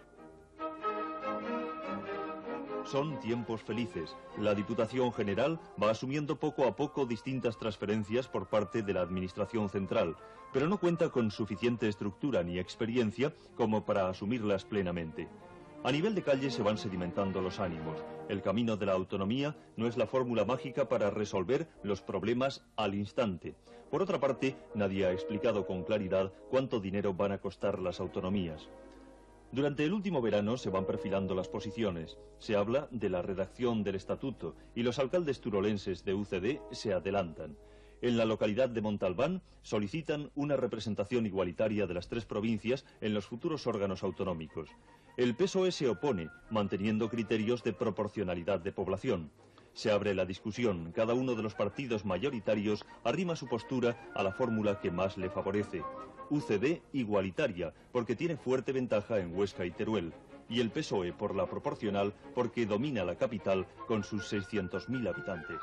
Son tiempos felices. La Diputación General va asumiendo poco a poco distintas transferencias por parte de la Administración Central, pero no cuenta con suficiente estructura ni experiencia como para asumirlas plenamente. A nivel de calle se van sedimentando los ánimos. El camino de la autonomía no es la fórmula mágica para resolver los problemas al instante. Por otra parte, nadie ha explicado con claridad cuánto dinero van a costar las autonomías. Durante el último verano se van perfilando las posiciones. Se habla de la redacción del estatuto y los alcaldes turolenses de UCD se adelantan. En la localidad de Montalbán solicitan una representación igualitaria de las 3 provincias en los futuros órganos autonómicos. El PSOE se opone, manteniendo criterios de proporcionalidad de población. Se abre la discusión. Cada uno de los partidos mayoritarios arrima su postura a la fórmula que más le favorece. UCD igualitaria, porque tiene fuerte ventaja en Huesca y Teruel, y el PSOE por la proporcional, porque domina la capital con sus 600.000 habitantes.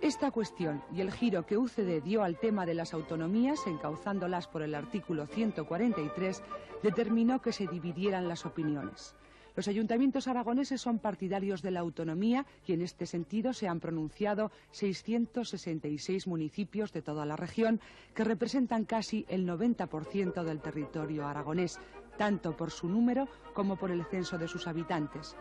Esta cuestión y el giro que UCD dio al tema de las autonomías, encauzándolas por el artículo 143, determinó que se dividieran las opiniones. Los ayuntamientos aragoneses son partidarios de la autonomía y en este sentido se han pronunciado 666 municipios de toda la región que representan casi el 90% del territorio aragonés, tanto por su número como por el censo de sus habitantes.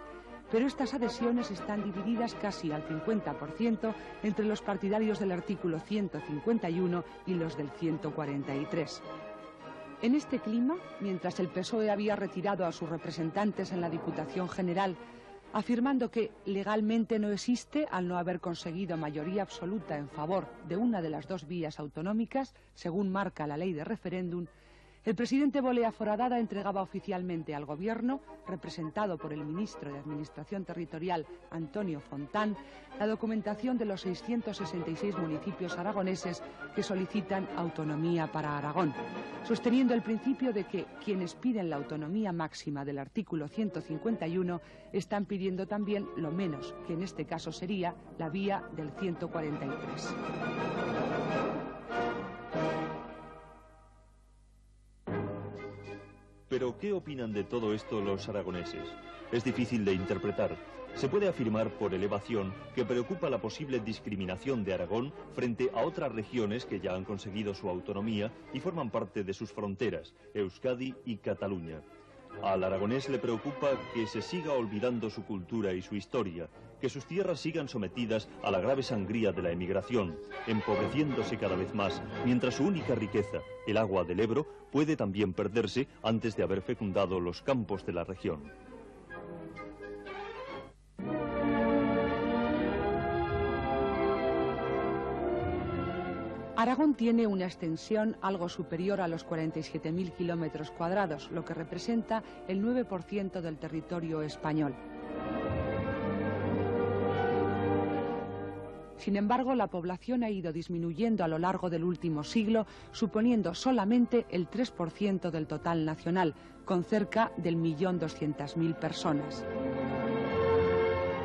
Pero estas adhesiones están divididas casi al 50% entre los partidarios del artículo 151 y los del 143. En este clima, mientras el PSOE había retirado a sus representantes en la Diputación General, afirmando que legalmente no existe al no haber conseguido mayoría absoluta en favor de una de las dos vías autonómicas, según marca la ley de referéndum, el presidente Bolea Foradada entregaba oficialmente al Gobierno, representado por el ministro de Administración Territorial, Antonio Fontán, la documentación de los 666 municipios aragoneses que solicitan autonomía para Aragón, sosteniendo el principio de que quienes piden la autonomía máxima del artículo 151 están pidiendo también lo menos, que en este caso sería la vía del 143. Pero, ¿qué opinan de todo esto los aragoneses? Es difícil de interpretar. Se puede afirmar por elevación que preocupa la posible discriminación de Aragón frente a otras regiones que ya han conseguido su autonomía y forman parte de sus fronteras, Euskadi y Cataluña. Al aragonés le preocupa que se siga olvidando su cultura y su historia, que sus tierras sigan sometidas a la grave sangría de la emigración, empobreciéndose cada vez más, mientras su única riqueza, el agua del Ebro, puede también perderse antes de haber fecundado los campos de la región. Aragón tiene una extensión algo superior a los 47.000 kilómetros cuadrados, lo que representa el 9% del territorio español. Sin embargo, la población ha ido disminuyendo a lo largo del último siglo, suponiendo solamente el 3% del total nacional, con cerca del 1.200.000 personas.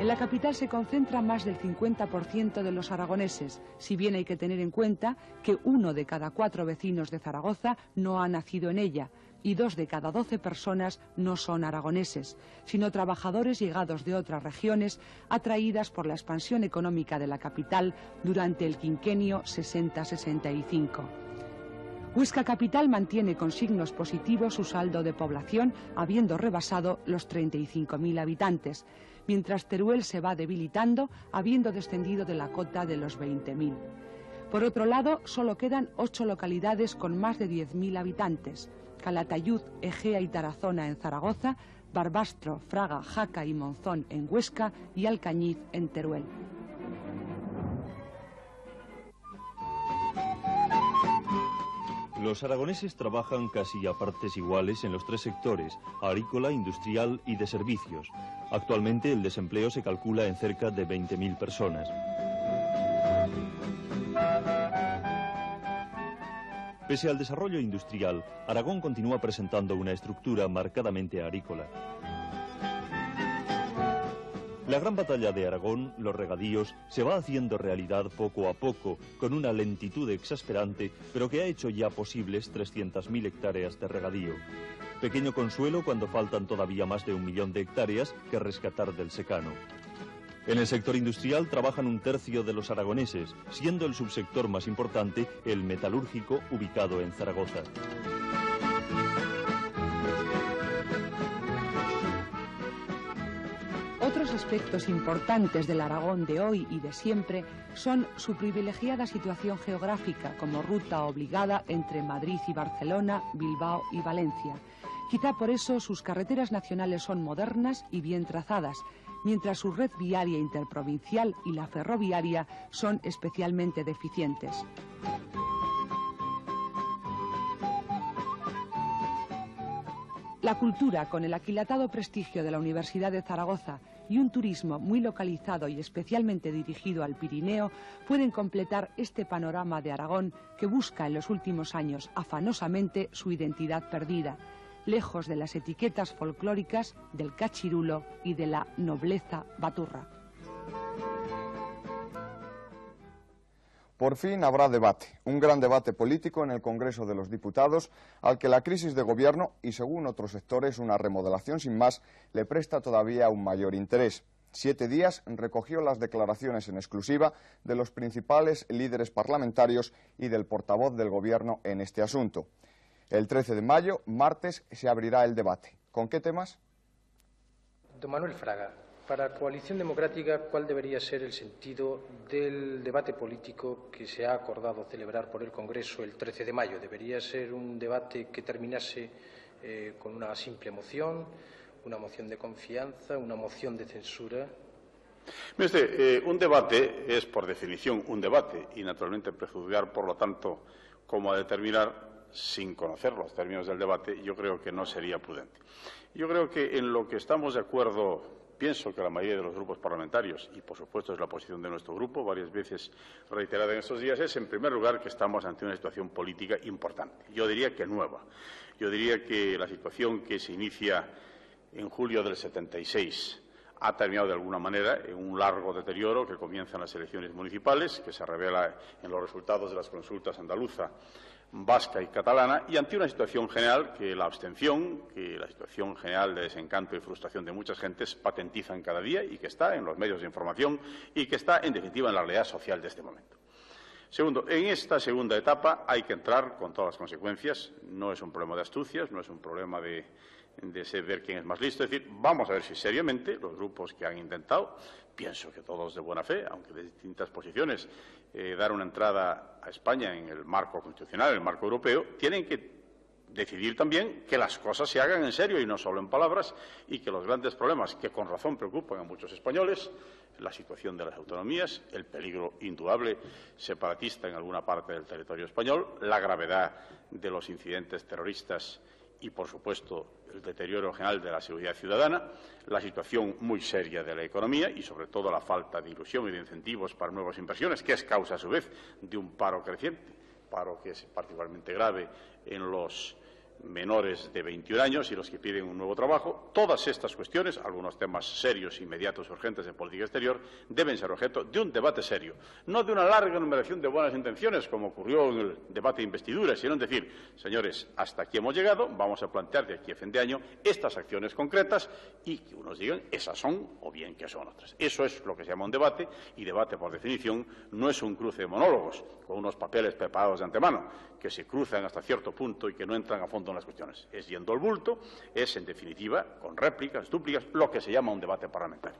En la capital se concentra más del 50% de los aragoneses, si bien hay que tener en cuenta que 1 de cada 4 vecinos de Zaragoza no ha nacido en ella y 2 de cada 12 personas no son aragoneses, sino trabajadores llegados de otras regiones atraídas por la expansión económica de la capital durante el quinquenio 60-65. Huesca Capital mantiene con signos positivos su saldo de población, habiendo rebasado los 35.000 habitantes, mientras Teruel se va debilitando, habiendo descendido de la cota de los 20.000. Por otro lado, solo quedan 8 localidades con más de 10.000 habitantes: Calatayud, Egea y Tarazona en Zaragoza, Barbastro, Fraga, Jaca y Monzón en Huesca y Alcañiz en Teruel. Los aragoneses trabajan casi a partes iguales en los 3 sectores, agrícola, industrial y de servicios. Actualmente el desempleo se calcula en cerca de 20.000 personas. Pese al desarrollo industrial, Aragón continúa presentando una estructura marcadamente agrícola. La gran batalla de Aragón, los regadíos, se va haciendo realidad poco a poco, con una lentitud exasperante, pero que ha hecho ya posibles 300.000 hectáreas de regadío. Pequeño consuelo cuando faltan todavía más de 1 millón de hectáreas que rescatar del secano. En el sector industrial trabajan 1/3 de los aragoneses, siendo el subsector más importante el metalúrgico, ubicado en Zaragoza. Otros aspectos importantes del Aragón de hoy y de siempre son su privilegiada situación geográfica como ruta obligada entre Madrid y Barcelona, Bilbao y Valencia. Quizá por eso sus carreteras nacionales son modernas y bien trazadas, mientras su red viaria interprovincial y la ferroviaria son especialmente deficientes. La cultura, con el aquilatado prestigio de la Universidad de Zaragoza y un turismo muy localizado y especialmente dirigido al Pirineo, pueden completar este panorama de Aragón que busca en los últimos años afanosamente su identidad perdida, lejos de las etiquetas folclóricas del cachirulo y de la nobleza baturra. Por fin habrá debate, un gran debate político en el Congreso de los Diputados, al que la crisis de gobierno y, según otros sectores, una remodelación sin más, le presta todavía un mayor interés. 7 Días recogió las declaraciones en exclusiva de los principales líderes parlamentarios y del portavoz del Gobierno en este asunto. El 13 de mayo, martes, se abrirá el debate. ¿Con qué temas? Don Manuel Fraga, para Coalición Democrática, ¿cuál debería ser el sentido del debate político que se ha acordado celebrar por el Congreso el 13 de mayo? ¿Debería ser un debate que terminase con una simple moción, una moción de confianza, una moción de censura? Un debate es, por definición, un debate y, naturalmente, prejuzgar, por lo tanto, cómo determinar sin conocer los términos del debate, yo creo que no sería prudente. Yo creo que en lo que estamos de acuerdo, pienso que la mayoría de los grupos parlamentarios, y por supuesto es la posición de nuestro grupo, varias veces reiterada en estos días, es en primer lugar que estamos ante una situación política importante. Yo diría que nueva. Yo diría que la situación que se inicia en julio del 76 ha terminado de alguna manera en un largo deterioro que comienza en las elecciones municipales, que se revela en los resultados de las consultas andaluza, vasca y catalana, y ante una situación general que la abstención, que la situación general de desencanto y frustración de muchas gentes patentizan cada día y que está en los medios de información y que está, en definitiva, en la realidad social de este momento. Segundo, en esta segunda etapa hay que entrar con todas las consecuencias. No es un problema de astucias, no es un problema de ver quién es más listo. Es decir, vamos a ver si seriamente los grupos que han intentado, pienso que todos de buena fe, aunque de distintas posiciones, dar una entrada a España en el marco constitucional, en el marco europeo, tienen que decidir también que las cosas se hagan en serio y no solo en palabras, y que los grandes problemas que con razón preocupan a muchos españoles, la situación de las autonomías, el peligro indudable separatista en alguna parte del territorio español, la gravedad de los incidentes terroristas y, por supuesto, el deterioro general de la seguridad ciudadana, la situación muy seria de la economía y, sobre todo, la falta de ilusión y de incentivos para nuevas inversiones, que es causa, a su vez, de un paro creciente, paro que es particularmente grave en los menores de 21 años y los que piden un nuevo trabajo. Todas estas cuestiones, algunos temas serios, inmediatos, urgentes de política exterior, deben ser objeto de un debate serio, no de una larga enumeración de buenas intenciones, como ocurrió en el debate de investidura, sino en decir, señores, hasta aquí hemos llegado, vamos a plantear de aquí a fin de año estas acciones concretas y que unos digan, esas son o bien que son otras. Eso es lo que se llama un debate, y debate, por definición, no es un cruce de monólogos con unos papeles preparados de antemano, que se cruzan hasta cierto punto y que no entran a fondo en las cuestiones. Es yendo al bulto, es, en definitiva, con réplicas, dúplicas, lo que se llama un debate parlamentario.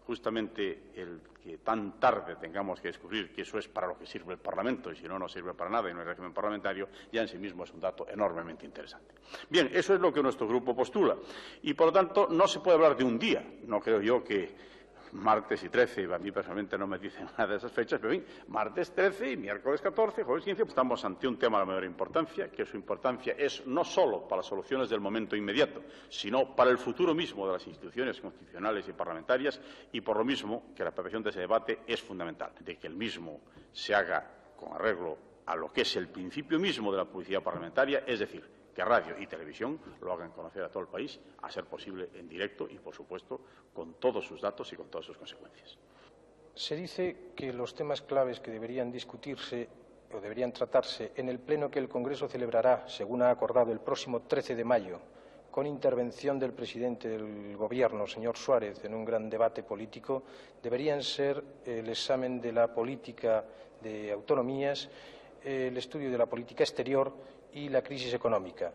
Justamente el que tan tarde tengamos que descubrir que eso es para lo que sirve el Parlamento, y si no, no sirve para nada y no hay régimen parlamentario, ya en sí mismo es un dato enormemente interesante. Bien, eso es lo que nuestro grupo postula. Y, por lo tanto, no se puede hablar de un día. No creo yo que martes y 13, a mí personalmente no me dicen nada de esas fechas, pero en fin, martes 13 y miércoles 14, jueves 15, estamos ante un tema de mayor importancia, que su importancia es no solo para las soluciones del momento inmediato, sino para el futuro mismo de las instituciones constitucionales y parlamentarias, y por lo mismo que la preparación de ese debate es fundamental, de que el mismo se haga con arreglo a lo que es el principio mismo de la publicidad parlamentaria, es decir, que radio y televisión lo hagan conocer a todo el país, a ser posible en directo y, por supuesto, con todos sus datos y con todas sus consecuencias. Se dice que los temas claves que deberían discutirse o deberían tratarse en el pleno que el Congreso celebrará, según ha acordado, el próximo 13 de mayo, con intervención del presidente del Gobierno, señor Suárez, en un gran debate político, deberían ser el examen de la política de autonomías, el estudio de la política exterior y la crisis económica.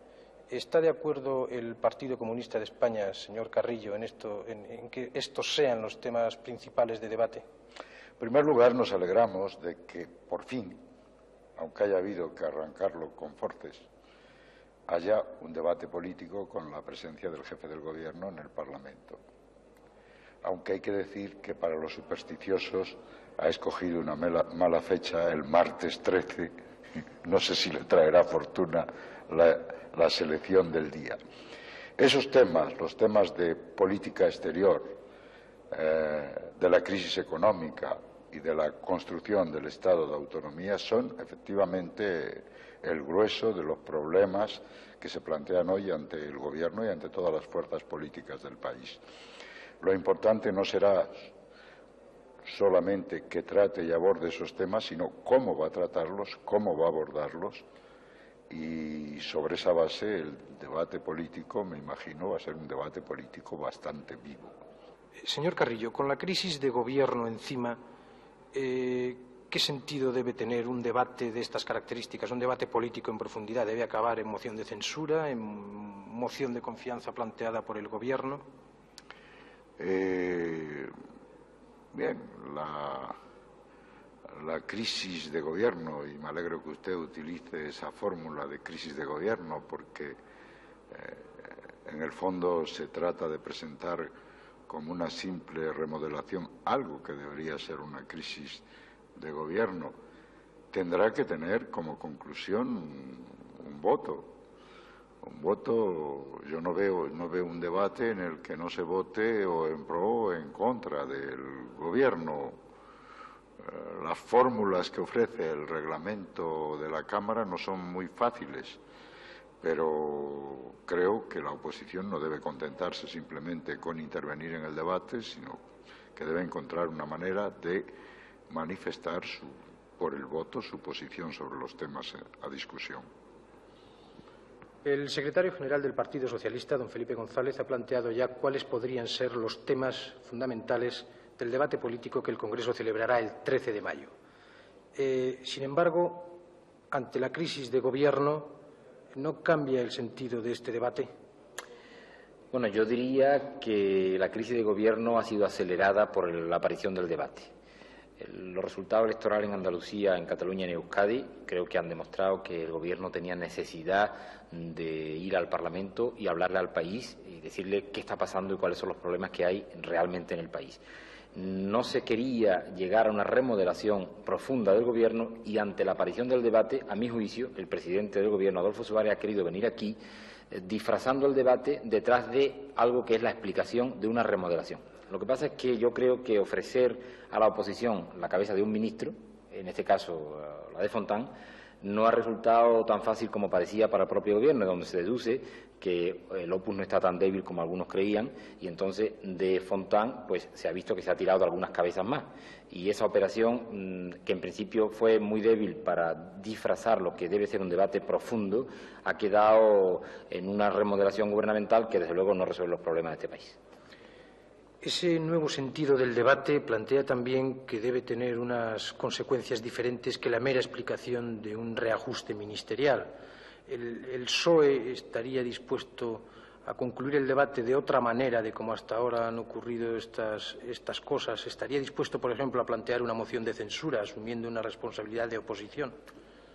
¿Está de acuerdo el Partido Comunista de España, señor Carrillo, en que estos sean los temas principales de debate? En primer lugar, nos alegramos de que, por fin, aunque haya habido que arrancarlo con forces, haya un debate político con la presencia del jefe del Gobierno en el Parlamento. Aunque hay que decir que para los supersticiosos ha escogido una mala fecha, el martes 13, no sé si le traerá fortuna la selección del día. Esos temas, los temas de política exterior, de la crisis económica y de la construcción del Estado de autonomía, son efectivamente el grueso de los problemas que se plantean hoy ante el Gobierno y ante todas las fuerzas políticas del país. Lo importante no será solamente que trate y aborde esos temas, sino cómo va a tratarlos, cómo va a abordarlos, y sobre esa base el debate político, me imagino, va a ser un debate político bastante vivo. Señor Carrillo, con la crisis de gobierno encima, ¿qué sentido debe tener un debate de estas características, un debate político en profundidad? ¿Debe acabar en moción de censura, en moción de confianza planteada por el gobierno? Bien, la crisis de gobierno, y me alegro que usted utilice esa fórmula de crisis de gobierno, porque en el fondo se trata de presentar como una simple remodelación algo que debería ser una crisis de gobierno, tendrá que tener como conclusión un voto. Un voto, yo no veo un debate en el que no se vote o en pro o en contra del gobierno. Las fórmulas que ofrece el reglamento de la Cámara no son muy fáciles, pero creo que la oposición no debe contentarse simplemente con intervenir en el debate, sino que debe encontrar una manera de manifestar por el voto su posición sobre los temas a discusión. El secretario general del Partido Socialista, don Felipe González, ha planteado ya cuáles podrían ser los temas fundamentales del debate político que el Congreso celebrará el 13 de mayo. Sin embargo, ante la crisis de gobierno, ¿no cambia el sentido de este debate? Bueno, yo diría que la crisis de gobierno ha sido acelerada por la aparición del debate. Los resultados electorales en Andalucía, en Cataluña y en Euskadi creo que han demostrado que el Gobierno tenía necesidad de ir al Parlamento y hablarle al país y decirle qué está pasando y cuáles son los problemas que hay realmente en el país. No se quería llegar a una remodelación profunda del Gobierno y ante la aparición del debate, a mi juicio, el presidente del Gobierno, Adolfo Suárez, ha querido venir aquí disfrazando el debate detrás de algo que es la explicación de una remodelación. Lo que pasa es que yo creo que ofrecer a la oposición la cabeza de un ministro, en este caso la de Fontán, no ha resultado tan fácil como parecía para el propio Gobierno, donde se deduce que el Opus no está tan débil como algunos creían y entonces de Fontán pues se ha visto que se ha tirado algunas cabezas más. Y esa operación, que en principio fue muy débil para disfrazar lo que debe ser un debate profundo, ha quedado en una remodelación gubernamental que desde luego no resuelve los problemas de este país. Ese nuevo sentido del debate plantea también que debe tener unas consecuencias diferentes que la mera explicación de un reajuste ministerial. ¿El PSOE estaría dispuesto a concluir el debate de otra manera de como hasta ahora han ocurrido estas cosas? ¿Estaría dispuesto, por ejemplo, a plantear una moción de censura, asumiendo una responsabilidad de oposición?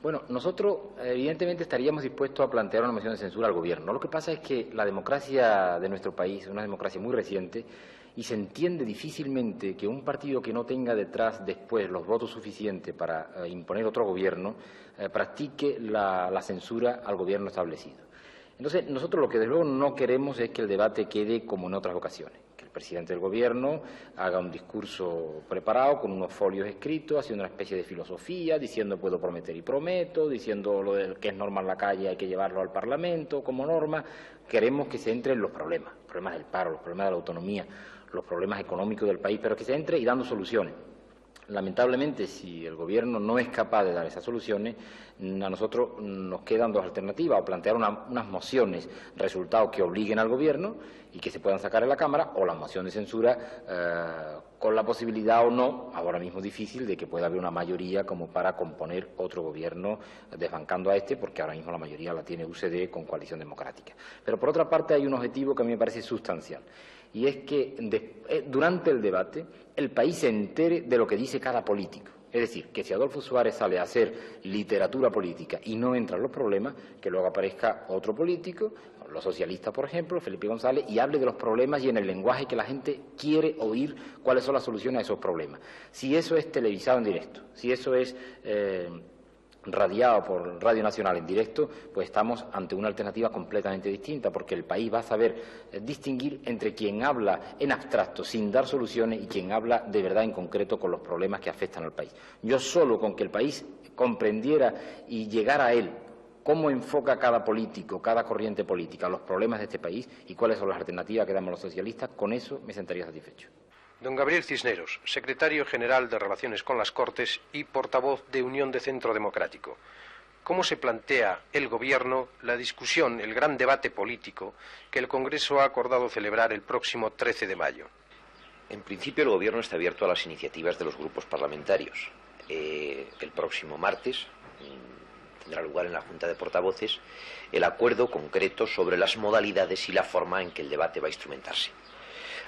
Bueno, nosotros evidentemente estaríamos dispuestos a plantear una moción de censura al Gobierno. Lo que pasa es que la democracia de nuestro país es una democracia muy reciente y se entiende difícilmente que un partido que no tenga detrás después los votos suficientes para imponer otro gobierno practique la censura al gobierno establecido. Entonces, nosotros lo que desde luego no queremos es que el debate quede como en otras ocasiones, que el presidente del gobierno haga un discurso preparado con unos folios escritos, haciendo una especie de filosofía, diciendo puedo prometer y prometo, diciendo lo del que es norma en la calle hay que llevarlo al Parlamento como norma. Queremos que se entre en los problemas del paro, los problemas de la autonomía, los problemas económicos del país, pero que se entre y dando soluciones. Lamentablemente, si el Gobierno no es capaz de dar esas soluciones, a nosotros nos quedan dos alternativas, o plantear unas mociones, resultados que obliguen al Gobierno y que se puedan sacar en la Cámara, o la moción de censura con la posibilidad o no, ahora mismo difícil, de que pueda haber una mayoría como para componer otro Gobierno desbancando a este, porque ahora mismo la mayoría la tiene UCD con Coalición Democrática. Pero por otra parte hay un objetivo que a mí me parece sustancial, y es que durante el debate el país se entere de lo que dice cada político. Es decir, que si Adolfo Suárez sale a hacer literatura política y no entra en los problemas, que luego aparezca otro político, los socialistas, por ejemplo, Felipe González, y hable de los problemas y en el lenguaje que la gente quiere oír cuáles son las soluciones a esos problemas. Si eso es televisado en directo, si eso es radiado por Radio Nacional en directo, pues estamos ante una alternativa completamente distinta, porque el país va a saber distinguir entre quien habla en abstracto sin dar soluciones y quien habla de verdad en concreto con los problemas que afectan al país. Yo solo con que el país comprendiera y llegara a él cómo enfoca cada político, cada corriente política los problemas de este país y cuáles son las alternativas que damos los socialistas, con eso me sentaría satisfecho. Don Gabriel Cisneros, secretario general de Relaciones con las Cortes y portavoz de Unión de Centro Democrático. ¿Cómo se plantea el Gobierno la discusión, el gran debate político que el Congreso ha acordado celebrar el próximo 13 de mayo? En principio, el Gobierno está abierto a las iniciativas de los grupos parlamentarios. El próximo martes tendrá lugar en la Junta de Portavoces el acuerdo concreto sobre las modalidades y la forma en que el debate va a instrumentarse.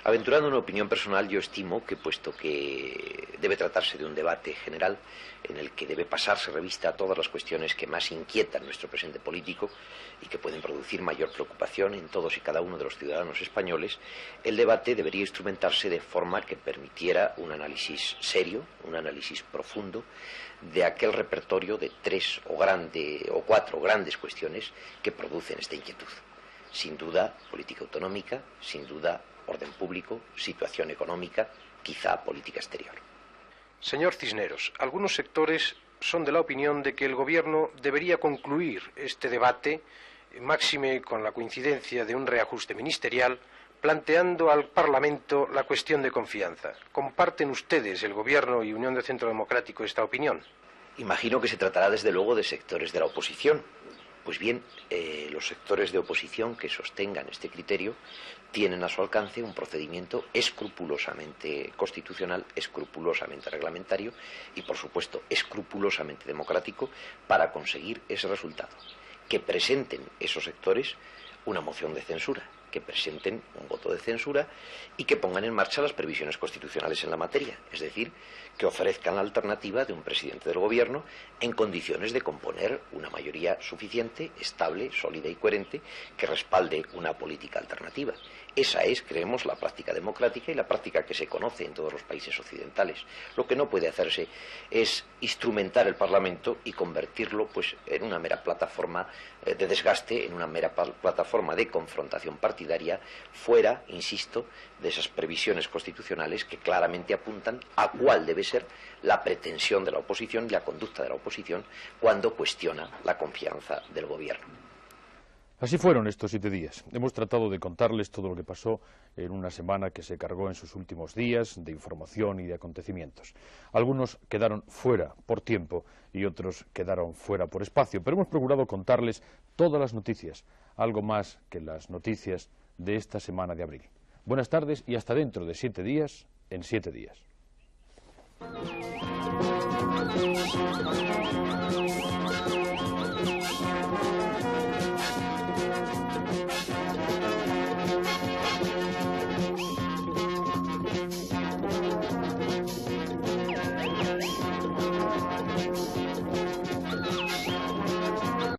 Aventurando una opinión personal, yo estimo que, puesto que debe tratarse de un debate general en el que debe pasarse revista a todas las cuestiones que más inquietan nuestro presente político y que pueden producir mayor preocupación en todos y cada uno de los ciudadanos españoles, el debate debería instrumentarse de forma que permitiera un análisis serio, un análisis profundo de aquel repertorio de 3 o 4 grandes cuestiones que producen esta inquietud. Sin duda, política autonómica, sin duda, orden público, situación económica, quizá política exterior. Señor Cisneros, algunos sectores son de la opinión de que el Gobierno debería concluir este debate, máxime con la coincidencia de un reajuste ministerial, planteando al Parlamento la cuestión de confianza. ¿Comparten ustedes, el Gobierno y Unión de Centro Democrático, esta opinión? Imagino que se tratará desde luego de sectores de la oposición. Pues bien, los sectores de oposición que sostengan este criterio tienen a su alcance un procedimiento escrupulosamente constitucional, escrupulosamente reglamentario y, por supuesto, escrupulosamente democrático para conseguir ese resultado. Que presenten esos sectores una moción de censura, que presenten un voto de censura y que pongan en marcha las previsiones constitucionales en la materia, es decir, que ofrezcan la alternativa de un presidente del Gobierno en condiciones de componer una mayoría suficiente, estable, sólida y coherente que respalde una política alternativa. Esa es, creemos, la práctica democrática y la práctica que se conoce en todos los países occidentales. Lo que no puede hacerse es instrumentar el Parlamento y convertirlo pues, en una mera plataforma de desgaste, en una mera plataforma de confrontación partidaria, fuera, insisto, de esas previsiones constitucionales que claramente apuntan a cuál debe ser la pretensión de la oposición y la conducta de la oposición cuando cuestiona la confianza del Gobierno. Así fueron estos 7 días. Hemos tratado de contarles todo lo que pasó en una semana que se cargó en sus últimos días de información y de acontecimientos. Algunos quedaron fuera por tiempo y otros quedaron fuera por espacio, pero hemos procurado contarles todas las noticias, algo más que las noticias de esta semana de abril. Buenas tardes y hasta dentro de 7 días, en 7 días.